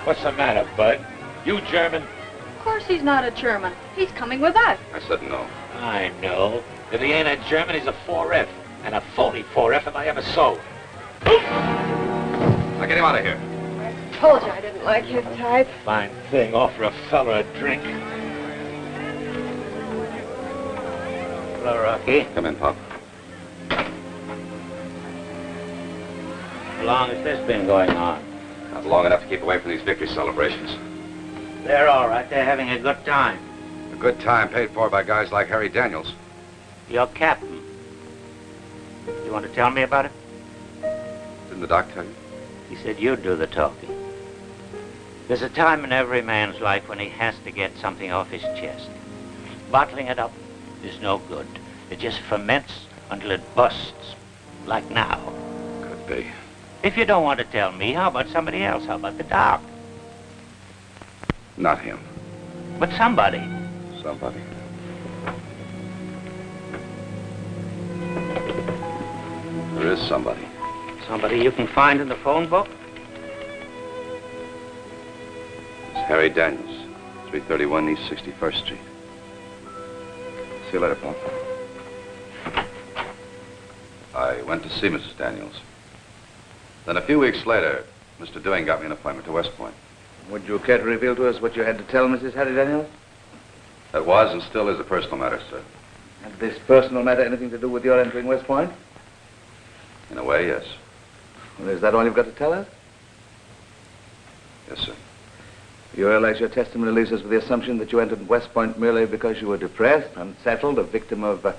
What's the matter, bud? You German? Of course he's not a German. He's coming with us. I said no. I know. If he ain't a German, he's a 4F. And a phony 4F if I ever saw one. Now get him out of here. I told you I didn't like his type. Fine thing, offer a fella a drink. Hello, Rocky. Come in, Pop. How long has this been going on? Not long enough to keep away from these victory celebrations. They're all right. They're having a good time. A good time paid for by guys like Harry Daniels. Your captain. You want to tell me about it? Didn't the doc tell you? He said you'd do the talking. There's a time in every man's life when he has to get something off his chest. Bottling it up is no good. It just ferments until it busts, like now. Could be. If you don't want to tell me, how about somebody else? How about the doc? Not him. But somebody. Somebody. There is somebody. Somebody you can find in the phone book? It's Harry Daniels, 331 East 61st Street. See you later, Paul. I went to see Mrs. Daniels. Then a few weeks later, Mr. Dewing got me an appointment to West Point. Would you care to reveal to us what you had to tell Mrs. Harry Daniels? That was and still is a personal matter, sir. Had this personal matter anything to do with your entering West Point? In a way, yes. Well, is that all you've got to tell us? Yes, sir. You realize your testimony leaves us with the assumption that you entered West Point merely because you were depressed, unsettled, a victim of, I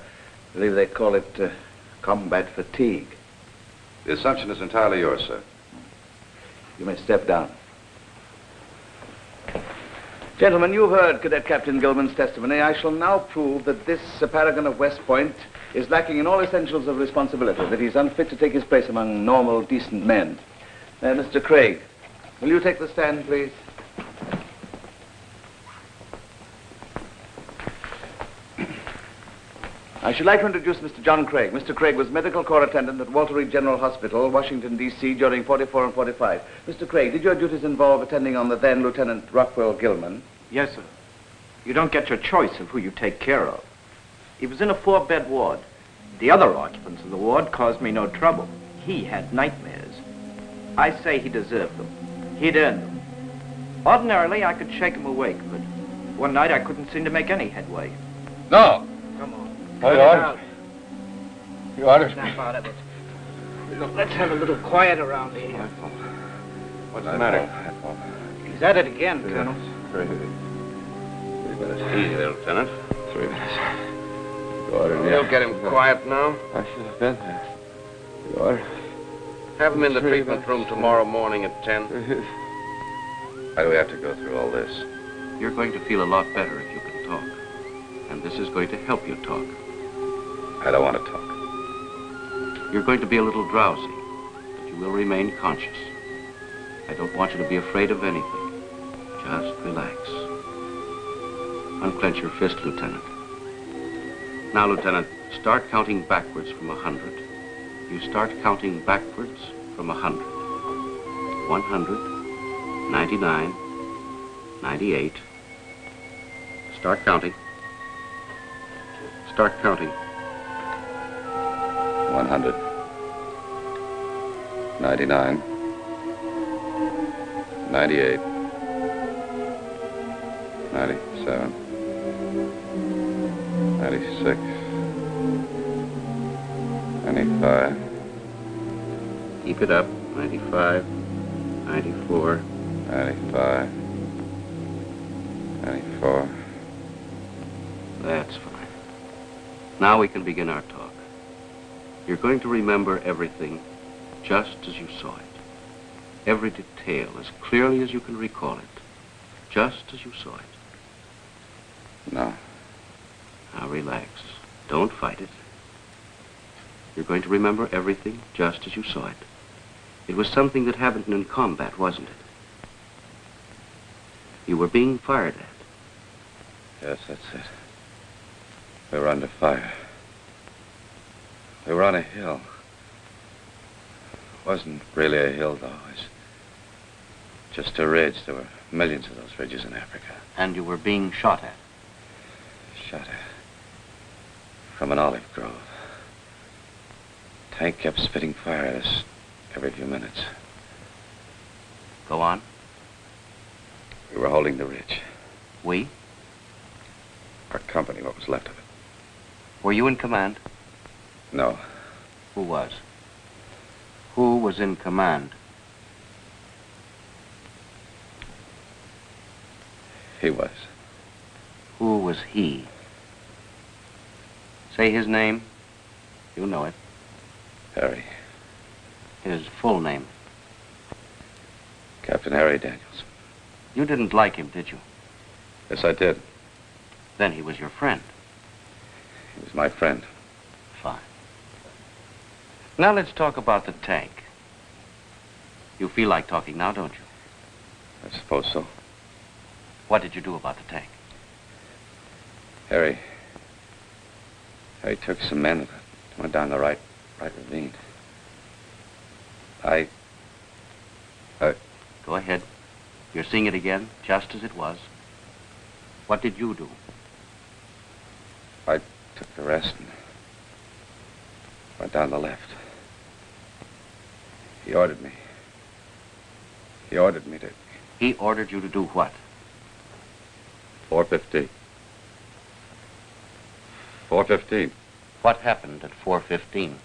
believe they call it, combat fatigue. The assumption is entirely yours, sir. You may step down. Gentlemen, you've heard Cadet Captain Gilman's testimony. I shall now prove that this paragon of West Point is lacking in all essentials of responsibility, that he's unfit to take his place among normal, decent men. Mr. Craig, will you take the stand, please? I should like to introduce Mr. John Craig. Mr. Craig was medical corps attendant at Walter Reed General Hospital, Washington, D.C. during 44 and 45. Mr. Craig, did your duties involve attending on the then Lieutenant Rockwell Gilman? Yes, sir. You don't get your choice of who you take care of. He was in a 4-bed ward. The other occupants of the ward caused me no trouble. He had nightmares. I say he deserved them. He'd earned them. Ordinarily, I could shake him awake, but one night I couldn't seem to make any headway. No! Come on. You ought You ought to. Snap out of it. Look, let's have a little quiet around here. What's the matter? He's at it again, Colonel. 3 minutes. Easy there, Lieutenant. 3 minutes. You ought to. You'll get him quiet now. I should have been there. You ought to. Have him in the treatment room tomorrow morning at 10. Why do we have to go through all this? You're going to feel a lot better if you can talk. And this is going to help you talk. I don't want to talk. You're going to be a little drowsy, but you will remain conscious. I don't want you to be afraid of anything. Just relax. Unclench your fist, Lieutenant. Now, Lieutenant, start counting backwards from 100. You start counting backwards from 100. 100, 99, 98. Start counting. Start counting. 100. 99. 98. 97. 96. 95. Keep it up. 95, 94. 95. 94. That's fine. Now we can begin our talk. You're going to remember everything just as you saw it. Every detail as clearly as you can recall it. Just as you saw it. No. Now relax. Don't fight it. You're going to remember everything just as you saw it. It was something that happened in combat, wasn't it? You were being fired at. Yes, that's it. We were under fire. We were on a hill. It wasn't really a hill, though. It was just a ridge. There were millions of those ridges in Africa. And you were being shot at. Shot at. From an olive grove. Tank kept spitting fire at us every few minutes. Go on. We were holding the ridge. We? Our company, what was left of it. Were you in command? No. Who was? Who was in command? He was. Who was he? Say his name. You know it. Harry. His full name. Captain Harry Daniels. You didn't like him, did you? Yes, I did. Then he was your friend. He was my friend. Fine. Now let's talk about the tank. You feel like talking now, don't you? I suppose so. What did you do about the tank? Harry took some men and went down the right ravine. Go ahead. You're seeing it again, just as it was. What did you do? I took the rest and went down the left. He ordered me. He ordered me to... He ordered you to do what? 4:15. 4:15. What happened at 4:15?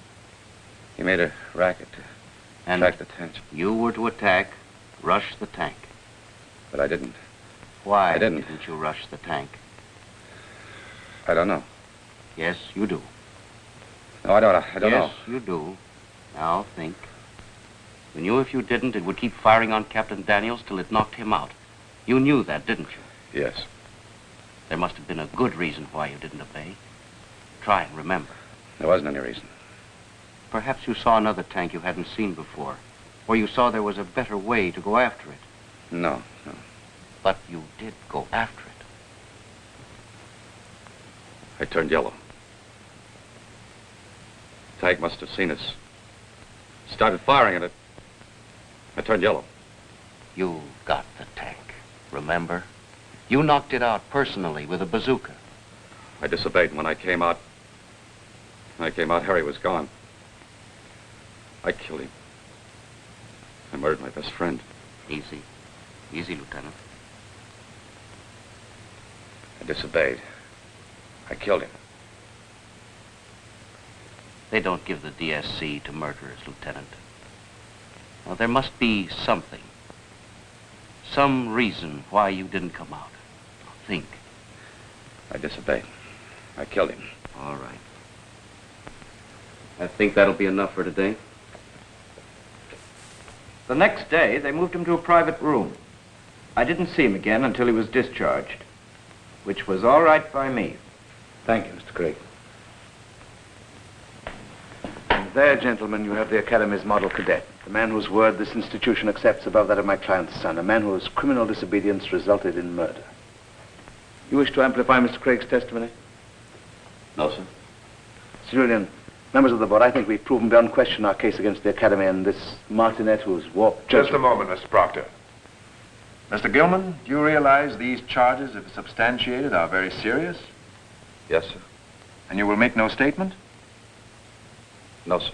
He made a racket to attract attention. You were to attack, rush the tank. But I didn't. Why I didn't you rush the tank? I don't know. Yes, you do. No, I don't know. Yes, you do. Now think. You knew if you didn't, it would keep firing on Captain Daniels till it knocked him out. You knew that, didn't you? Yes. There must have been a good reason why you didn't obey. Try and remember. There wasn't any reason. Perhaps you saw another tank you hadn't seen before, or you saw there was a better way to go after it. No. But you did go after it. I turned yellow. The tank must have seen us. Started firing at it. I turned yellow. You got the tank, remember? You knocked it out personally with a bazooka. I disobeyed, and when I came out, Harry was gone. I killed him. I murdered my best friend. Easy. Easy, Lieutenant. I disobeyed. I killed him. They don't give the DSC to murderers, Lieutenant. Now, there must be something. Some reason why you didn't come out. Think. I disobeyed. I killed him. All right. I think that'll be enough for today. The next day, they moved him to a private room. I didn't see him again until he was discharged, which was all right by me. Thank you, Mr. Craig. And there, gentlemen, you have the Academy's model cadet, the man whose word this institution accepts above that of my client's son, a man whose criminal disobedience resulted in murder. You wish to amplify Mr. Craig's testimony? No, sir. Sir Julian, members of the board, I think we've proven beyond question our case against the Academy and this martinet who's warped Just a moment, Mr. Proctor. Mr. Gilman, do you realize these charges, if substantiated, are very serious? Yes, sir. And you will make no statement? No, sir.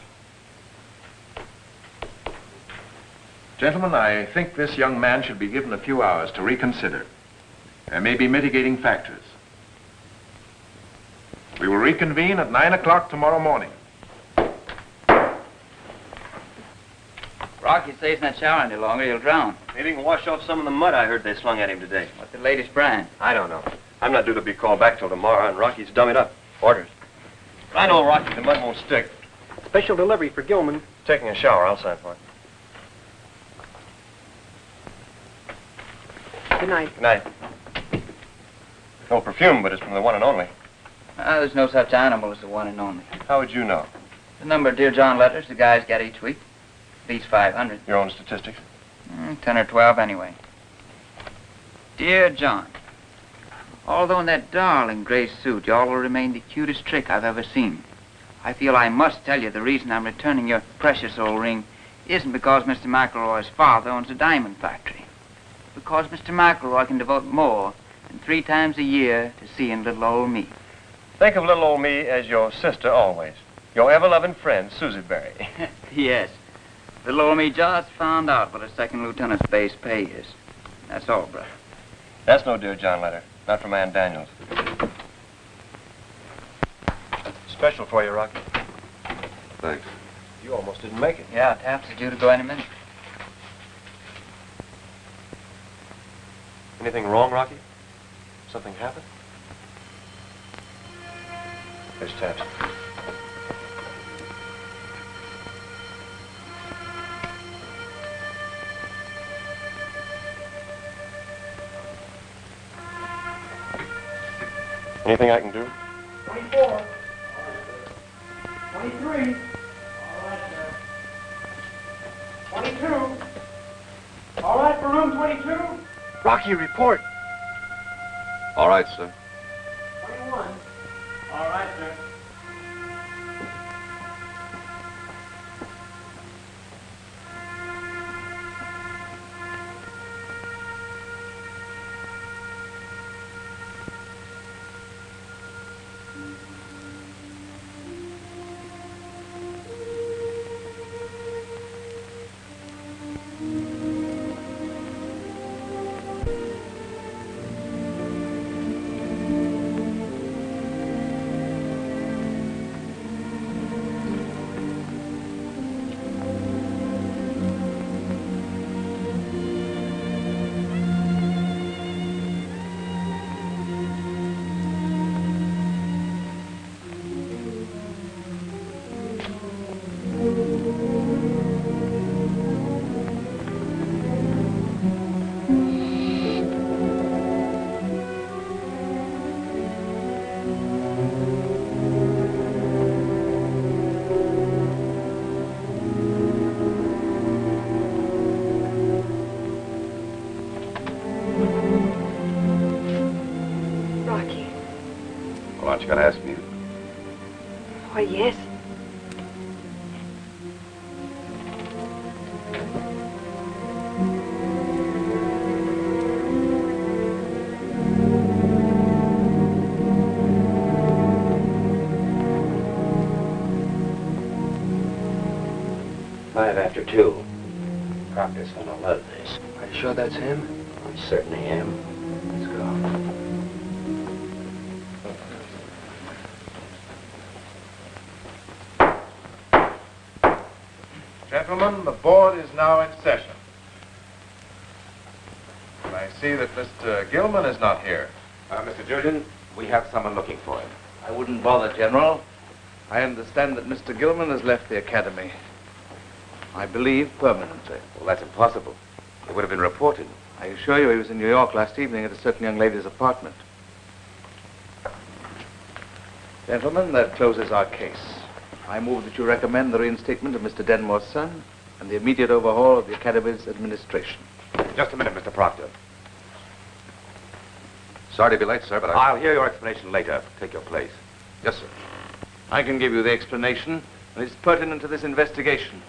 Gentlemen, I think this young man should be given a few hours to reconsider. There may be mitigating factors. We will reconvene at 9 o'clock tomorrow morning. Rocky stays in that shower any longer, he'll drown. Maybe he can wash off some of the mud I heard they slung at him today. What's the latest brand? I don't know. I'm not due to be called back till tomorrow, and Rocky's dummied up. Orders. But I know Rocky, the mud won't stick. Special delivery for Gilman. Taking a shower, I'll sign for it. Good night. Good night. No perfume, but it's from the one and only. There's no such animal as the one and only. How would you know? The number of Dear John letters the guys get each week. At least 500. Your own statistics? 10 or 12 anyway. Dear John, although in that darling gray suit you all will remain the cutest trick I've ever seen, I feel I must tell you the reason I'm returning your precious old ring isn't because Mr. McElroy's father owns a diamond factory. Because Mr. McElroy can devote more than 3 times a year to seeing little old me. Think of little old me as your sister always. Your ever-loving friend, Susie Berry. Yes. Little old me just found out what a second lieutenant's base pay is. That's all, brother. That's no Dear John letter. Not from Ann Daniels. Special for you, Rocky. Thanks. You almost didn't make it. Yeah, Taps is due to go any minute. Anything wrong, Rocky? Something happened? There's Taps. Anything I can do? 24. 23. 22. All right for room 22. Rocky, report. All right, sir. 21. All right, sir. Rocky. Well, aren't you going to ask me? Why, yes. Five after 2. Proctor's gonna love this. Are you sure that's him? I certainly am. Let's go. Gentlemen, the board is now in session. And I see that Mr. Gilman is not here. Mr. Julian, we have someone looking for him. I wouldn't bother, General. I understand that Mr. Gilman has left the academy. I believe permanently. Well, that's impossible. It would have been reported. I assure you he was in New York last evening at a certain young lady's apartment. Gentlemen, that closes our case. I move that you recommend the reinstatement of Mr. Denmore's son and the immediate overhaul of the academy's administration. Just a minute, Mr. Proctor. Sorry to be late, sir, but I'll hear your explanation later. Take your place. Yes, sir. I can give you the explanation, and it's pertinent to this investigation.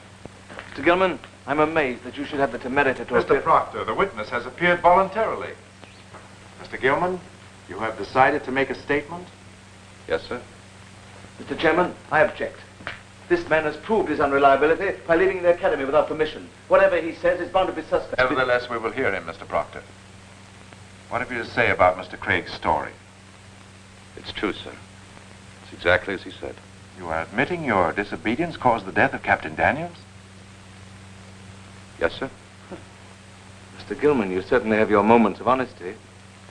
Mr. Gilman, I'm amazed that you should have the temerity to Mr. Proctor, the witness has appeared voluntarily. Mr. Gilman, you have decided to make a statement? Yes, sir. Mr. Chairman, I object. This man has proved his unreliability by leaving the academy without permission. Whatever he says is bound to be suspect. Nevertheless, we will hear him, Mr. Proctor. What have you to say about Mr. Craig's story? It's true, sir. It's exactly as he said. You are admitting your disobedience caused the death of Captain Daniels? Yes, sir. Mr. Gilman, you certainly have your moments of honesty.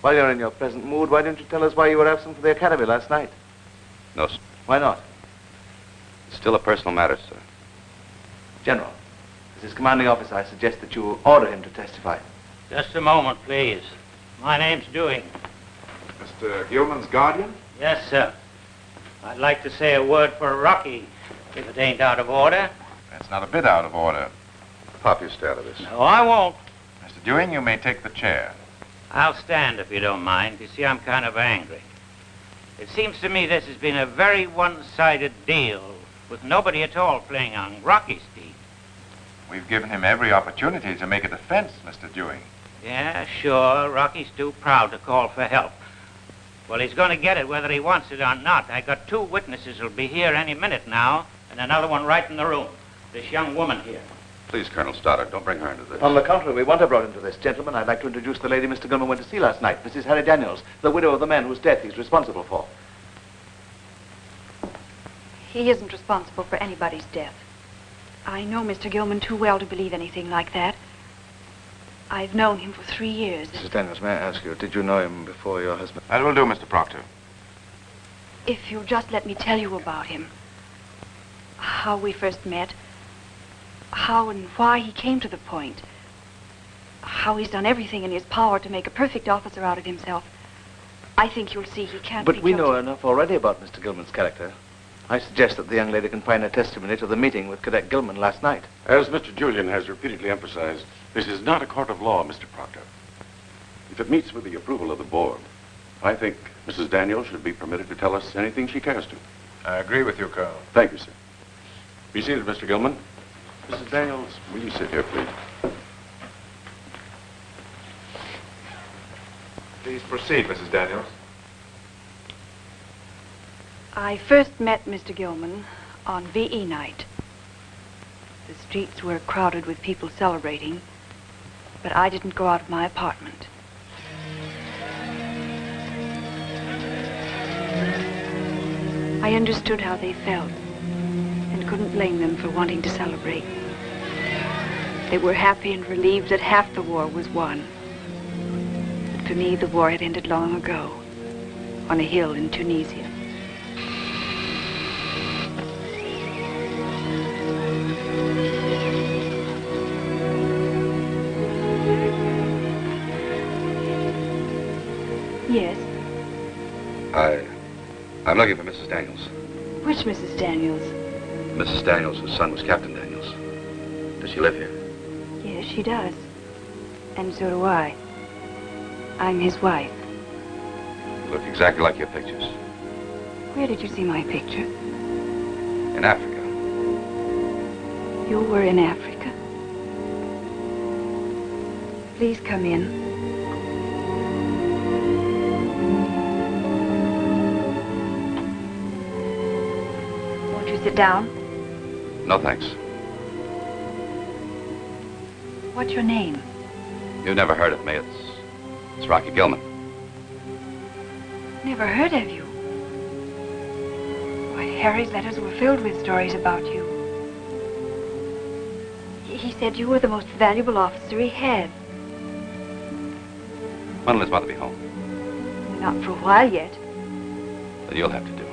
While you're in your present mood, why didn't you tell us why you were absent from the academy last night? No, sir. Why not? It's still a personal matter, sir. General, as his commanding officer, I suggest that you order him to testify. Just a moment, please. My name's Dewey. Mr. Gilman's guardian? Yes, sir. I'd like to say a word for Rocky, if it ain't out of order. That's not a bit out of order. Pop, you stay out of this. No, I won't. Mr. Dewing, you may take the chair. I'll stand if you don't mind. You see, I'm kind of angry. It seems to me this has been a very one-sided deal, with nobody at all playing on Rocky's team. We've given him every opportunity to make a defense, Mr. Dewing. Yeah, sure. Rocky's too proud to call for help. Well, he's going to get it whether he wants it or not. I got 2 witnesses who'll be here any minute now, and another one right in the room. This young woman here. Please, Colonel Stoddard, don't bring her into this. On the contrary, we want her brought into this. Gentlemen, I'd like to introduce the lady Mr. Gilman went to see last night, Mrs. Harry Daniels, the widow of the man whose death he's responsible for. He isn't responsible for anybody's death. I know Mr. Gilman too well to believe anything like that. I've known him for 3 years. Mrs. Daniels, may I ask you, did you know him before your husband? That will do, Mr. Proctor. If you'll just let me tell you about him. How we first met. How and why he came to the point. How he's done everything in his power to make a perfect officer out of himself. I think you'll see he can't be But we guilty. know enough already about Mr. Gilman's character. I suggest that the young lady confine her testimony to the meeting with Cadet Gilman last night. As Mr. Julian has repeatedly emphasized, this is not a court of law, Mr. Proctor. If it meets with the approval of the board, I think Mrs. Daniels should be permitted to tell us anything she cares to. I agree with you, Colonel. Thank you, sir. Be seated, Mr. Gilman. Mrs. Daniels, will you sit here, please? Please proceed, Mrs. Daniels. I first met Mr. Gilman on VE night. The streets were crowded with people celebrating, but I didn't go out of my apartment. I understood how they felt and couldn't blame them for wanting to celebrate. They were happy and relieved that half the war was won. But for me, the war had ended long ago on a hill in Tunisia. Yes. I'm looking for Mrs. Daniels. Which Mrs. Daniels? Mrs. Daniels, whose son was Captain Daniels. Does she live here? Yes, she does. And so do I. I'm his wife. You look exactly like your pictures. Where did you see my picture? In Africa. You were in Africa? Please come in. Won't you sit down? No, thanks. What's your name? You've never heard of me. It's Rocky Gilman. Never heard of you. Why, Harry's letters were filled with stories about you. He said you were the most valuable officer he had. When will his mother be home? Not for a while yet. Then you'll have to do.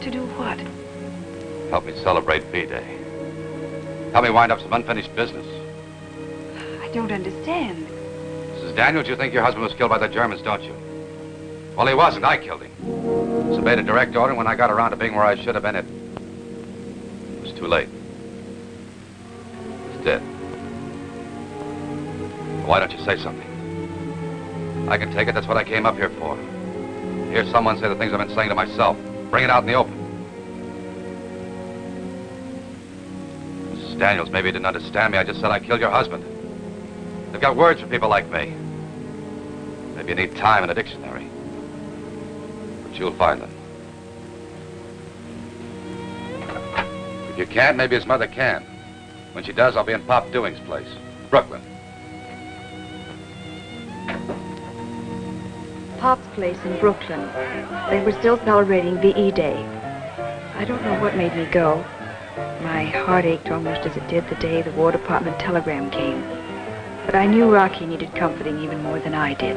To do what? Help me celebrate V-Day. Help me wind up some unfinished business. I don't understand. Mrs. Daniels, you think your husband was killed by the Germans, don't you? Well, he wasn't. I killed him. Disobeyed a direct order, and when I got around to being where I should have been, it was too late. He's dead. Why don't you say something? I can take it. That's what I came up here for. Hear someone say the things I've been saying to myself. Bring it out in the open. Mrs. Daniels, maybe you didn't understand me. I just said I killed your husband. They've got words for people like me. Maybe you need time and a dictionary. But you'll find them. If you can't, maybe his mother can. When she does, I'll be in Pop Dewing's place, Brooklyn. Pop's place in Brooklyn. They were still celebrating VE Day. I don't know what made me go. My heart ached almost as it did the day the War Department telegram came. But I knew Rocky needed comforting even more than I did.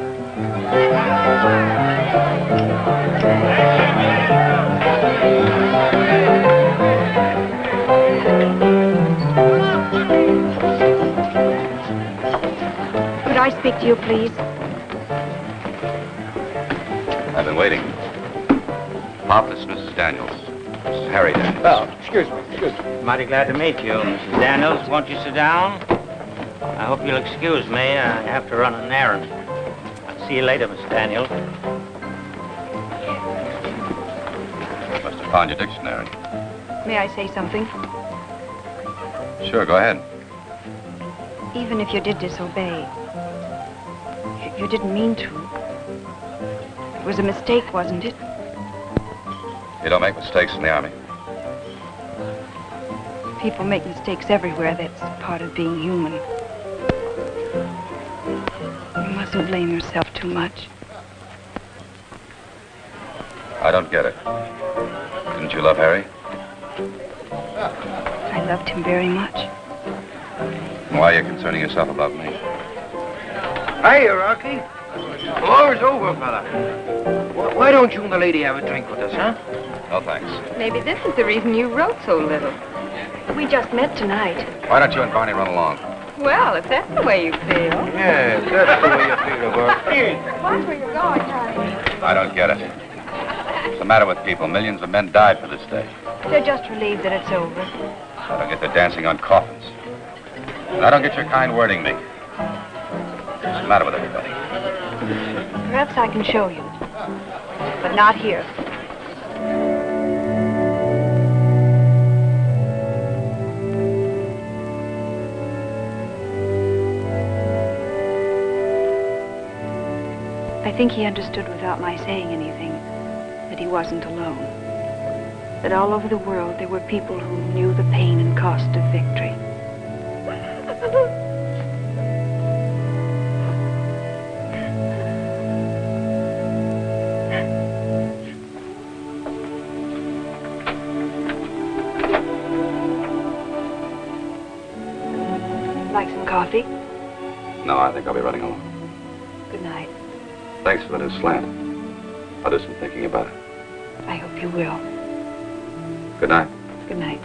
Could I speak to you, please? I've been waiting. Pop, this is Mrs. Daniels. This is Harry Daniels. Oh, excuse me. Mighty glad to meet you, Mrs. Daniels. Won't you sit down? I hope you'll excuse me. I have to run an errand. I'll see you later, Miss Daniels. Must have found your dictionary. May I say something? Sure, go ahead. Even if you did disobey, you didn't mean to. It was a mistake, wasn't it? You don't make mistakes in the Army. People make mistakes everywhere. That's part of being human. You mustn't blame yourself too much. I don't get it. Didn't you love Harry? I loved him very much. Why are you concerning yourself about me? Hiya, Rocky. War's over, fella. Why don't you and the lady have a drink with us, huh? No, thanks. Maybe this is the reason you wrote so little. We just met tonight. Why don't you and Barney run along? Well, if that's the way you feel. Yeah, that's the way you feel about it. Watch where you're going, honey. I don't get it. What's the matter with people? Millions of men died for this day. They're just relieved that it's over. I don't get the dancing on coffins. And I don't get your kind wording me. What's the matter with everybody? Perhaps I can show you. But not here. I think he understood without my saying anything that he wasn't alone. That all over the world there were people who knew the pain and cost of victory. Like some coffee? No, I think I'll be running home. Good night. Thanks for the new slant. I'll do some thinking about it. I hope you will. Good night. Good night.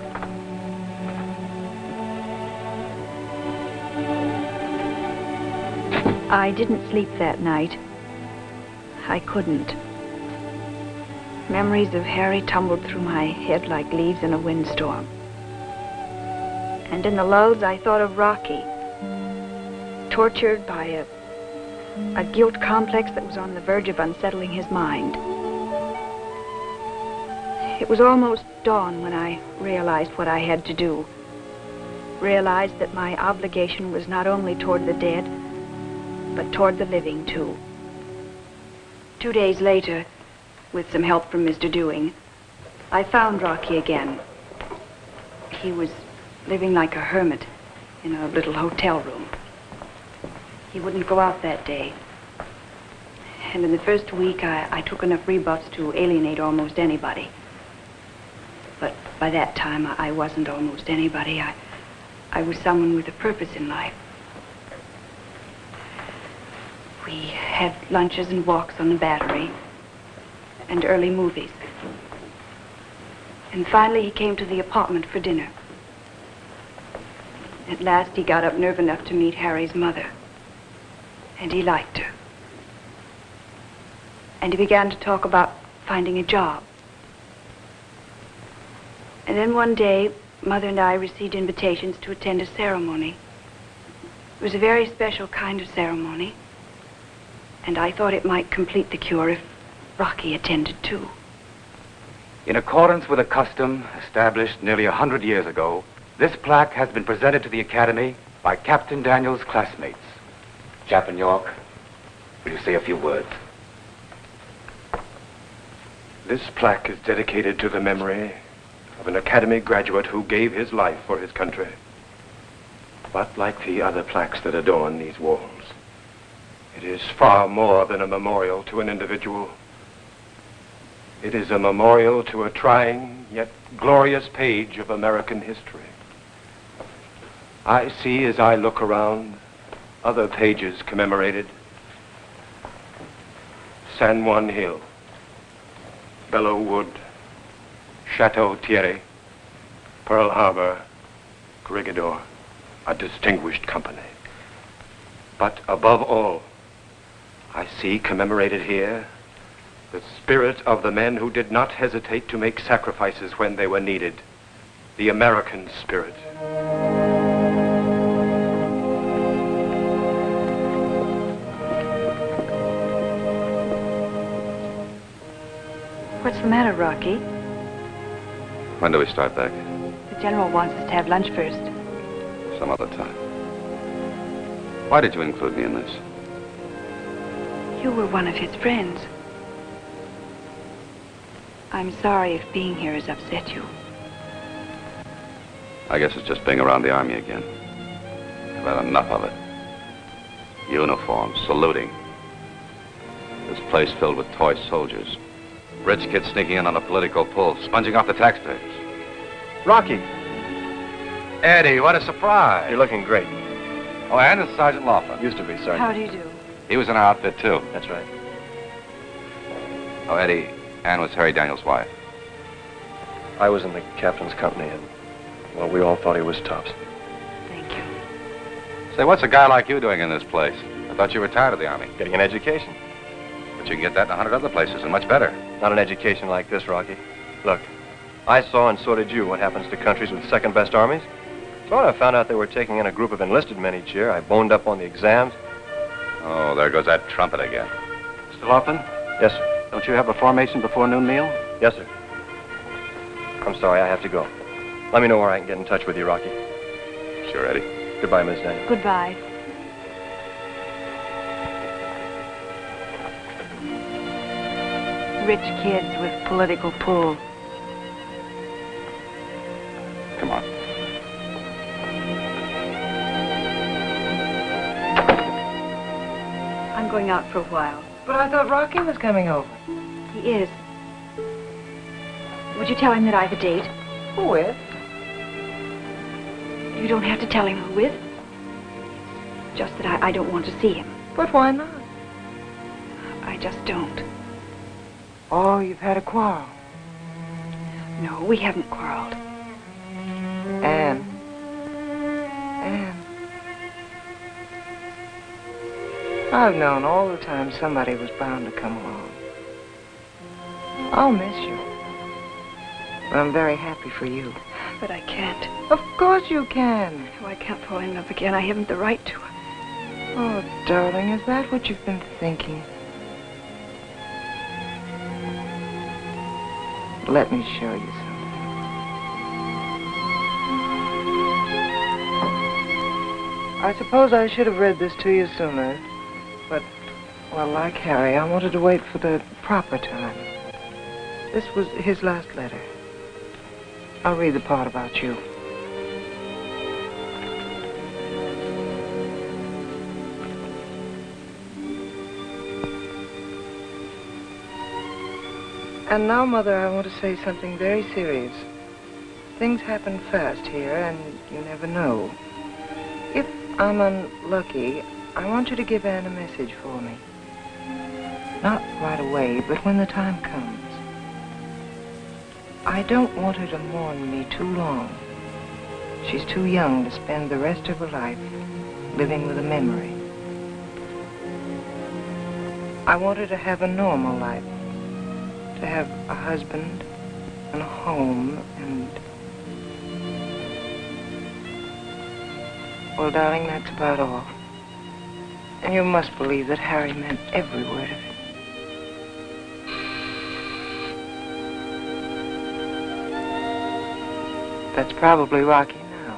I didn't sleep that night. I couldn't. Memories of Harry tumbled through my head like leaves in a windstorm. And in the lulls, I thought of Rocky, tortured by a guilt complex that was on the verge of unsettling his mind. It was almost dawn when I realized what I had to do. Realized that my obligation was not only toward the dead, but toward the living, too. 2 days later, with some help from Mr. Dewing, I found Rocky again. He was living like a hermit in a little hotel room. He wouldn't go out that day. And in the first week, I took enough rebuffs to alienate almost anybody. But by that time, I wasn't almost anybody. I was someone with a purpose in life. We had lunches and walks on the Battery, and early movies. And finally, he came to the apartment for dinner. At last, he got up nerve enough to meet Harry's mother. And he liked her. And he began to talk about finding a job. And then one day, Mother and I received invitations to attend a ceremony. It was a very special kind of ceremony. And I thought it might complete the cure if Rocky attended too. In accordance with a custom established nearly 100 years ago, this plaque has been presented to the Academy by Captain Daniels' classmates. Chaplain York, will you say a few words? This plaque is dedicated to the memory of an Academy graduate who gave his life for his country. But like the other plaques that adorn these walls, it is far more than a memorial to an individual. It is a memorial to a trying yet glorious page of American history. I see as I look around other pages commemorated. San Juan Hill, Belleau Wood, Chateau Thierry, Pearl Harbor, Corregidor, a distinguished company. But above all, I see commemorated here the spirit of the men who did not hesitate to make sacrifices when they were needed, the American spirit. What's the matter, Rocky? When do we start back? The General wants us to have lunch first. Some other time. Why did you include me in this? You were one of his friends. I'm sorry if being here has upset you. I guess it's just being around the Army again. I've had enough of it. Uniforms, saluting. This place filled with toy soldiers. Rich kids sneaking in on a political pull, sponging off the taxpayers. Rocky! Eddie, what a surprise. You're looking great. Oh, and it's Sergeant Laughlin. Used to be, Sergeant. How do you do? He was in our outfit, too. That's right. Oh, Eddie, Ann was Harry Daniels' wife. I was in the captain's company, and, well, we all thought he was tops. Thank you. Say, what's a guy like you doing in this place? I thought you were tired of the Army. Getting an education. But you can get that in 100 other places, and much better. Not an education like this, Rocky. Look, I saw, and so did you, what happens to countries with second-best armies. So when I found out they were taking in a group of enlisted men each year, I boned up on the exams. Oh, there goes that trumpet again. Mr. Laughlin? Yes, sir. Don't you have a formation before noon meal? Yes, sir. I'm sorry, I have to go. Let me know where I can get in touch with you, Rocky. Sure, Eddie. Goodbye, Miss Daniel. Goodbye. Rich kids with political pull. Come on. I'm going out for a while. But I thought Rocky was coming over. He is. Would you tell him that I have a date? Who with? You don't have to tell him who with. Just that I don't want to see him. But why not? I just don't. Oh, you've had a quarrel. No, we haven't quarreled. Anne. I've known all the time somebody was bound to come along. I'll miss you. But I'm very happy for you. But I can't. Of course you can. Oh, I can't fall in love again. I haven't the right to. Oh, darling, is that what you've been thinking? Let me show you something. I suppose I should have read this to you sooner. But, well, like Harry, I wanted to wait for the proper time. This was his last letter. I'll read the part about you. And now, Mother, I want to say something very serious. Things happen fast here, and you never know. If I'm unlucky, I want you to give Anne a message for me. Not right away, but when the time comes. I don't want her to mourn me too long. She's too young to spend the rest of her life living with a memory. I want her to have a normal life. To have a husband and a home and... Well, darling, that's about all. And you must believe that Harry meant every word of it. That's probably Rocky now.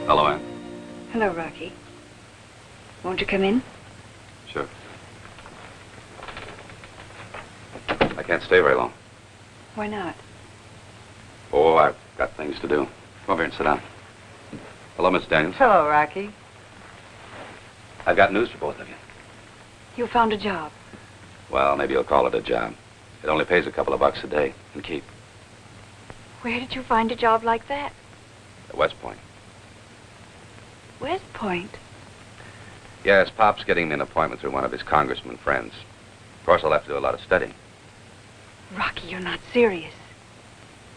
Hello, Anne. Hello, Rocky. Won't you come in? Sure. I can't stay very long. Why not? Oh, I've got things to do. Come over here and sit down. Hello, Miss Daniels. Hello, Rocky. I've got news for both of you. You found a job. Well, maybe you'll call it a job. It only pays a couple of bucks a day and keep. Where did you find a job like that? At West Point. West Point? Yes, Pop's getting me an appointment through one of his congressman friends. Of course, I'll have to do a lot of studying. Rocky, you're not serious.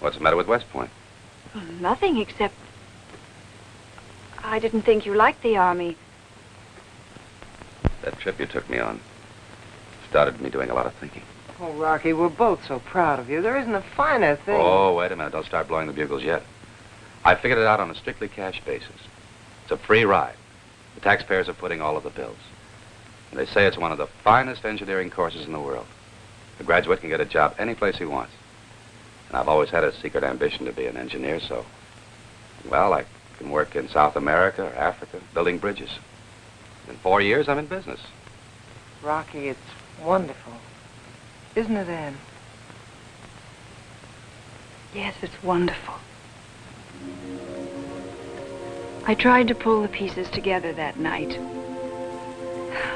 What's the matter with West Point? Well, nothing except... I didn't think you liked the Army. That trip you took me on started me doing a lot of thinking. Oh, Rocky, we're both so proud of you. There isn't a finer thing. Oh, wait a minute. Don't start blowing the bugles yet. I figured it out on a strictly cash basis. It's a free ride. The taxpayers are putting all of the bills. And they say it's one of the finest engineering courses in the world. A graduate can get a job any place he wants. And I've always had a secret ambition to be an engineer, so... Well, I can work in South America or Africa, building bridges. In 4 years, I'm in business. Rocky, it's wonderful. Isn't it, Anne? Yes, it's wonderful. I tried to pull the pieces together that night.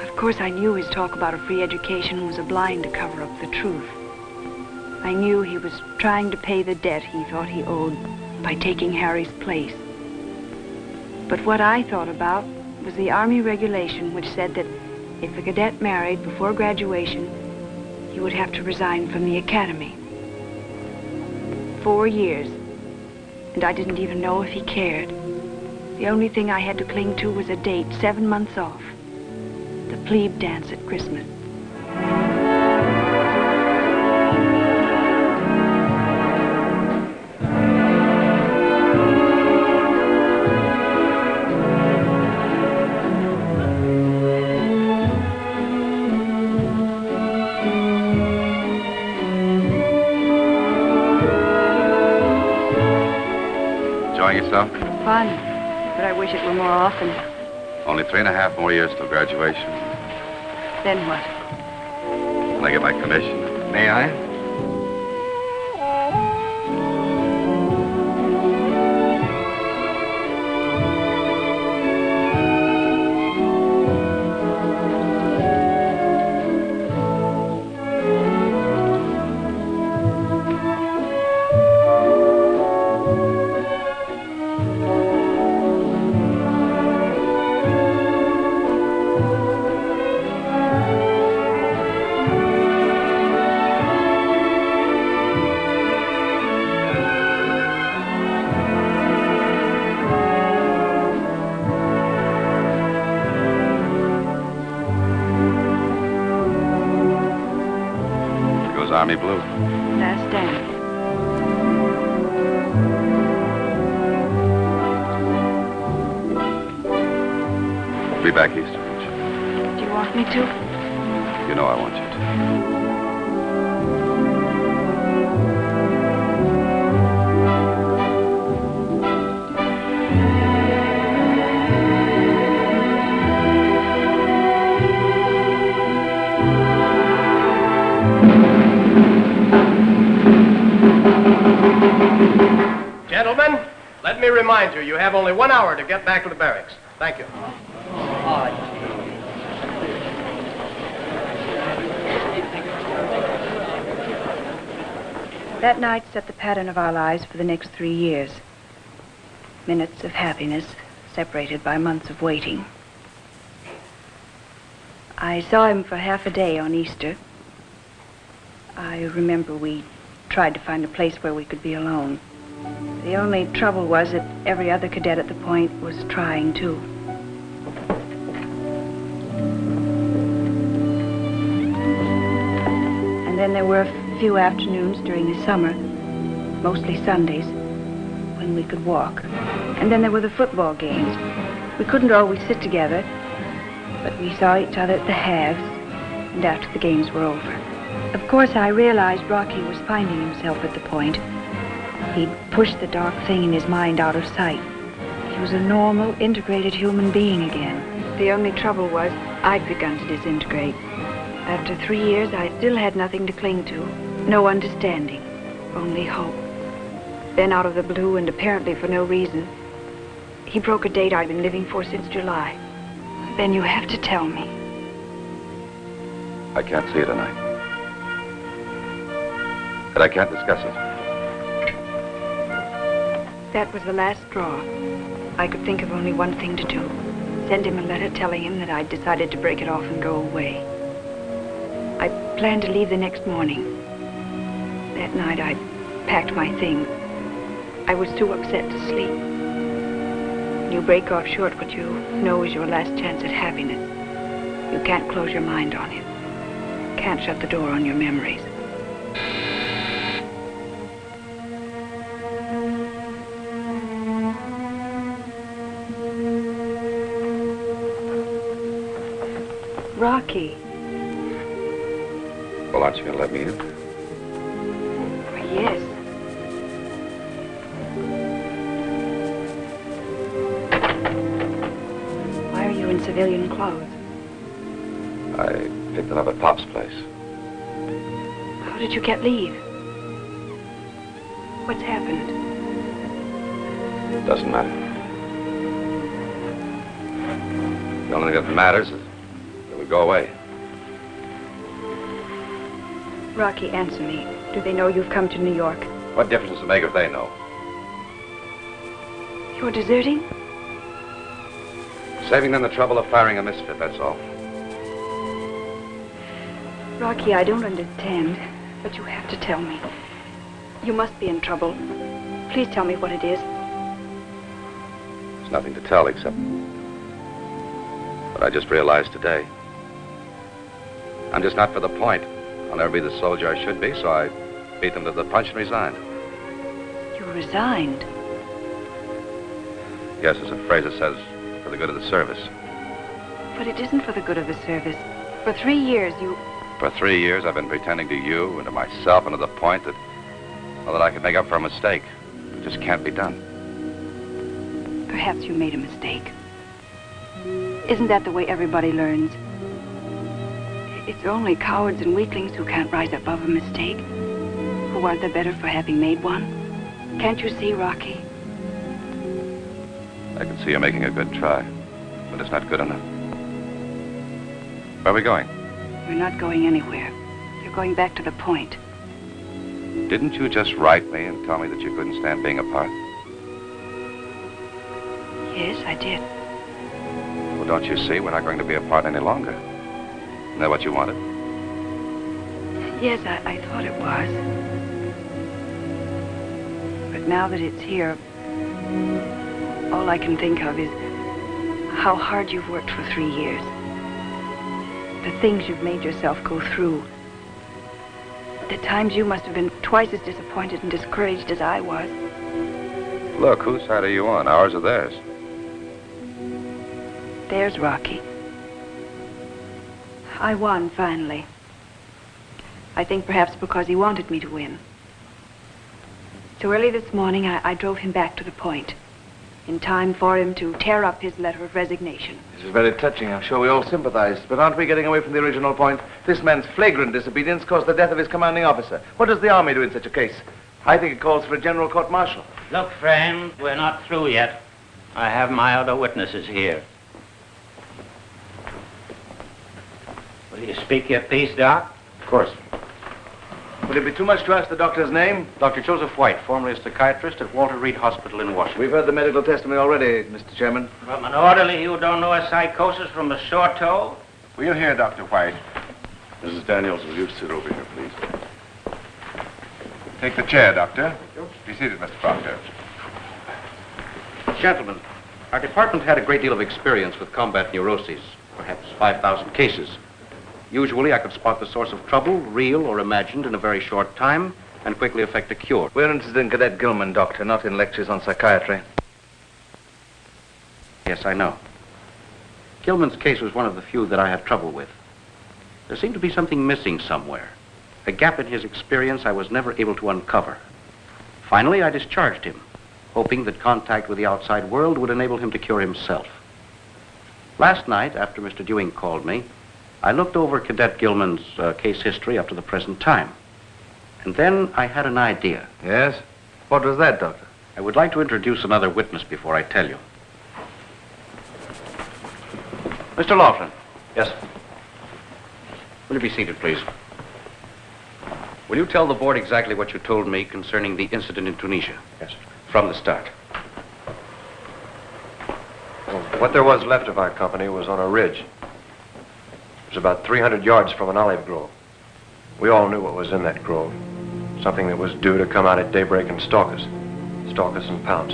Of course, I knew his talk about a free education was a blind to cover up the truth. I knew he was trying to pay the debt he thought he owed by taking Harry's place. But what I thought about was the Army regulation which said that if a cadet married before graduation, he would have to resign from the academy. 4 years, and I didn't even know if he cared. The only thing I had to cling to was a date 7 months off. The plebe dance at Christmas. so? Fun, but I wish it were more often. Only 3.5 more years till graduation. Then what? When I get my commission. May I? Army Blue. Last stand. Be back east, won't you? Do you want me to? You know I want you to. Gentlemen, let me remind you, you have only 1 hour to get back to the barracks. Thank you. That night set the pattern of our lives for the next 3 years. Minutes of happiness, separated by months of waiting. I saw him for half a day on Easter. I remember we tried to find a place where we could be alone. The only trouble was that every other cadet at the point was trying too. And then there were a few afternoons during the summer, mostly Sundays, when we could walk. And then there were the football games. We couldn't always sit together, but we saw each other at the halves and after the games were over. Of course, I realized Rocky was finding himself at the point. He'd pushed the dark thing in his mind out of sight. He was a normal, integrated human being again. The only trouble was I'd begun to disintegrate. After 3 years, I still had nothing to cling to. No understanding, only hope. Then out of the blue, and apparently for no reason, he broke a date I'd been living for since July. Then you have to tell me. I can't see you tonight. But I can't discuss it. That was the last straw. I could think of only one thing to do. Send him a letter telling him that I'd decided to break it off and go away. I planned to leave the next morning. That night I packed my things. I was too upset to sleep. When you break off short what you know is your last chance at happiness, you can't close your mind on it. Can't shut the door on your memories. Rocky. Well, aren't you going to let me in? Yes. Why are you in civilian clothes? I picked them up at Pop's place. How did you get leave? What's happened? Doesn't matter. The only thing that matters is that we go away. Rocky, answer me. Do they know you've come to New York? What difference does it make if they know? You're deserting? Saving them the trouble of firing a misfit, that's all. Rocky, I don't understand, but you have to tell me. You must be in trouble. Please tell me what it is. There's nothing to tell except what I just realized today. I'm just not for the point. I'll never be the soldier I should be, so I beat them to the punch and resigned. You resigned? Yes, there's a phrase that says, for the good of the service. But it isn't for the good of the service. For 3 years, you... For 3 years, I've been pretending to you and to myself and to the point that, well, that I could make up for a mistake. It just can't be done. Perhaps you made a mistake. Isn't that the way everybody learns? It's only cowards and weaklings who can't rise above a mistake, who aren't the better for having made one. Can't you see, Rocky? I can see you're making a good try, but it's not good enough. Where are we going? We're not going anywhere. You're going back to the point. Didn't you just write me and tell me that you couldn't stand being apart? Yes, I did. Well, don't you see? We're not going to be apart any longer. Isn't that what you wanted? Yes, I thought it was. But now that it's here, all I can think of is how hard you've worked for 3 years. The things you've made yourself go through. The times you must have been twice as disappointed and discouraged as I was. Look, whose side are you on, ours or theirs? There's Rocky. I won, finally. I think perhaps because he wanted me to win. So early this morning, I drove him back to the point, in time for him to tear up his letter of resignation. This is very touching. I'm sure we all sympathize. But aren't we getting away from the original point? This man's flagrant disobedience caused the death of his commanding officer. What does the Army do in such a case? I think it calls for a general court-martial. Look, friend, we're not through yet. I have my other witnesses here. Will you speak your piece, Doc? Of course. Would it be too much to ask the doctor's name? Dr. Joseph White, formerly a psychiatrist at Walter Reed Hospital in Washington. We've heard the medical testimony already, Mr. Chairman. From an orderly who don't know a psychosis from a sore toe? We'll hear Dr. White. Mrs. Daniels, will you sit over here, please? Take the chair, Doctor. Be seated, Mr. Proctor. Gentlemen, our department had a great deal of experience with combat neuroses, perhaps 5,000 cases. Usually, I could spot the source of trouble, real or imagined, in a very short time, and quickly effect a cure. We're interested in Cadet Gilman, Doctor, not in lectures on psychiatry. Yes, I know. Gilman's case was one of the few that I had trouble with. There seemed to be something missing somewhere, a gap in his experience I was never able to uncover. Finally, I discharged him, hoping that contact with the outside world would enable him to cure himself. Last night, after Mr. Dewing called me, I looked over Cadet Gilman's case history up to the present time. And then I had an idea. Yes? What was that, Doctor? I would like to introduce another witness before I tell you. Mr. Laughlin. Yes. Will you be seated, please? Will you tell the board exactly what you told me concerning the incident in Tunisia? Yes. From the start. Well, what there was left of our company was on a ridge. It was about 300 yards from an olive grove. We all knew what was in that grove. Something that was due to come out at daybreak and stalk us and pounce.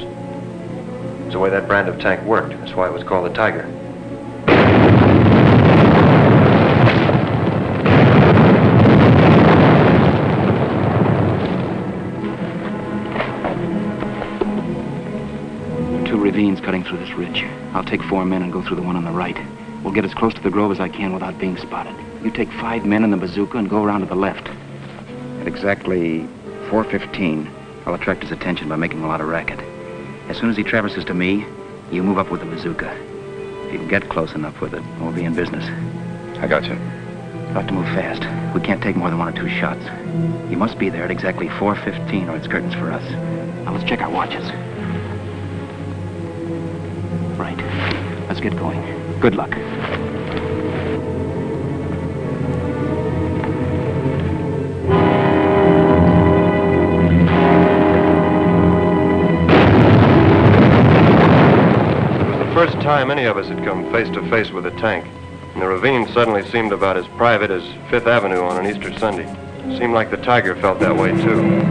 It's the way that brand of tank worked. That's why it was called the Tiger. Two ravines cutting through this ridge. I'll take 4 men and go through the one on the right. We'll get as close to the grove as I can without being spotted. You take 5 men and the bazooka and go around to the left. At exactly 4:15, I'll attract his attention by making a lot of racket. As soon as he traverses to me, you move up with the bazooka. If you can get close enough with it, we'll be in business. I got you. You'll have to move fast. We can't take more than 1 or 2 shots. You must be there at exactly 4:15 or it's curtains for us. Now let's check our watches. Right. Let's get going. Good luck. First time any of us had come face to face with a tank. And the ravine suddenly seemed about as private as Fifth Avenue on an Easter Sunday. It seemed like the Tiger felt that way, too.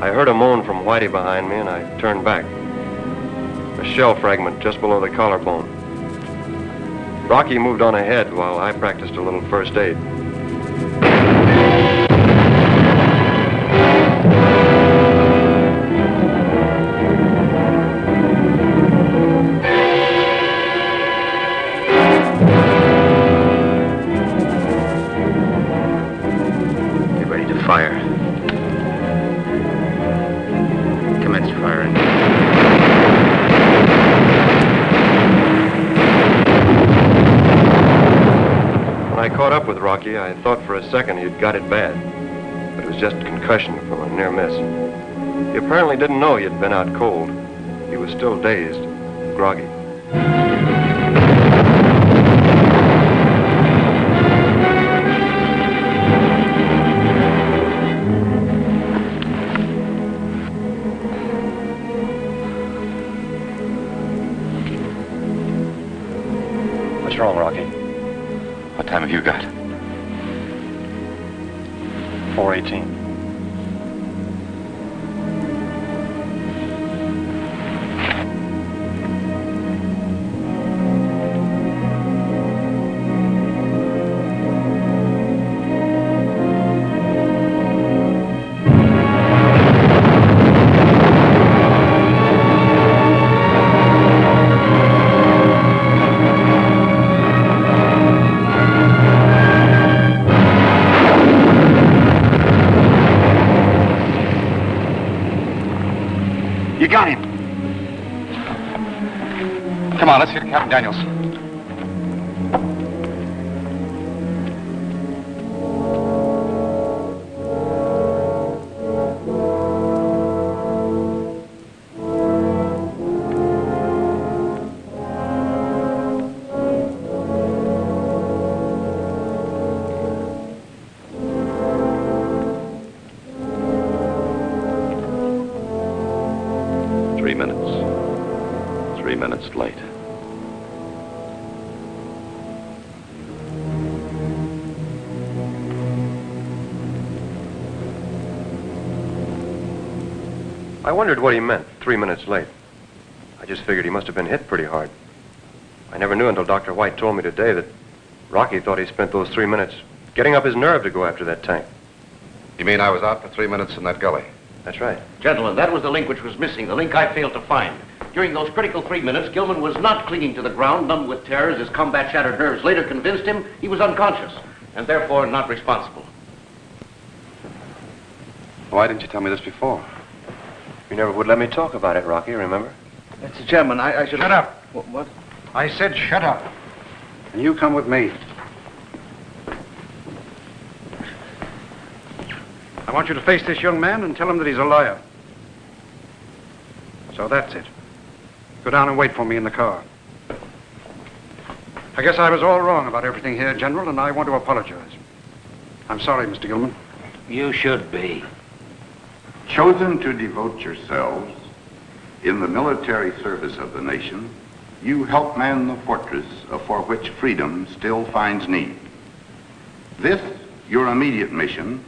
I heard a moan from Whitey behind me, and I turned back. A shell fragment just below the collarbone. Rocky moved on ahead while I practiced a little first aid. Get ready to fire. up with Rocky, I thought for a second he'd got it bad. But it was just concussion from a near miss. He apparently didn't know he had been out cold. He was still dazed, groggy. What's wrong, Rocky? What time have you got? 4:18. You got him. Come on, let's get to Captain Daniels. Three minutes late. I wondered what he meant, 3 minutes late. I just figured he must have been hit pretty hard. I never knew until Dr. White told me today that Rocky thought he spent those 3 minutes getting up his nerve to go after that tank. You mean I was out for 3 minutes in that gully? That's right. Gentlemen, that was the link which was missing, the link I failed to find. During those critical 3 minutes, Gilman was not clinging to the ground, numb with terror as his combat-shattered nerves later convinced him he was unconscious, and therefore not responsible. Why didn't you tell me this before? You never would let me talk about it, Rocky, remember? Mr. Chairman, I should... Shut up. What? I said shut up. And you come with me. I want you to face this young man and tell him that he's a liar. So that's it. Go down and wait for me in the car. I guess I was all wrong about everything here, General, and I want to apologize. I'm sorry, Mr. Gilman. You should be. Chosen to devote yourselves in the military service of the nation, you help man the fortress for which freedom still finds need. This, your immediate mission,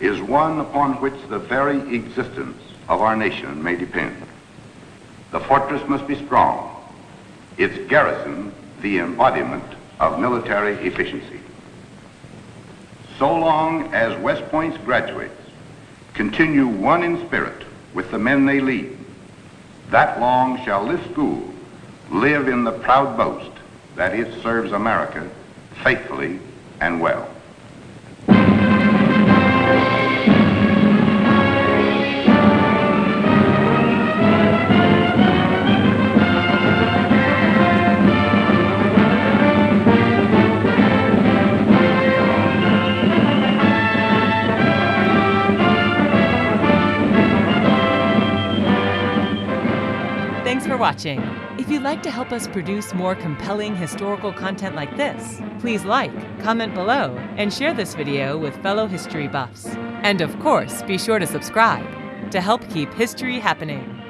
is one upon which the very existence of our nation may depend. The fortress must be strong, its garrison the embodiment of military efficiency. So long as West Point's graduates continue one in spirit with the men they lead, that long shall this school live in the proud boast that it serves America faithfully and well. Thanks for watching. If you'd like to help us produce more compelling historical content like this, please like, comment below, and share this video with fellow history buffs. And of course, be sure to subscribe to help keep history happening.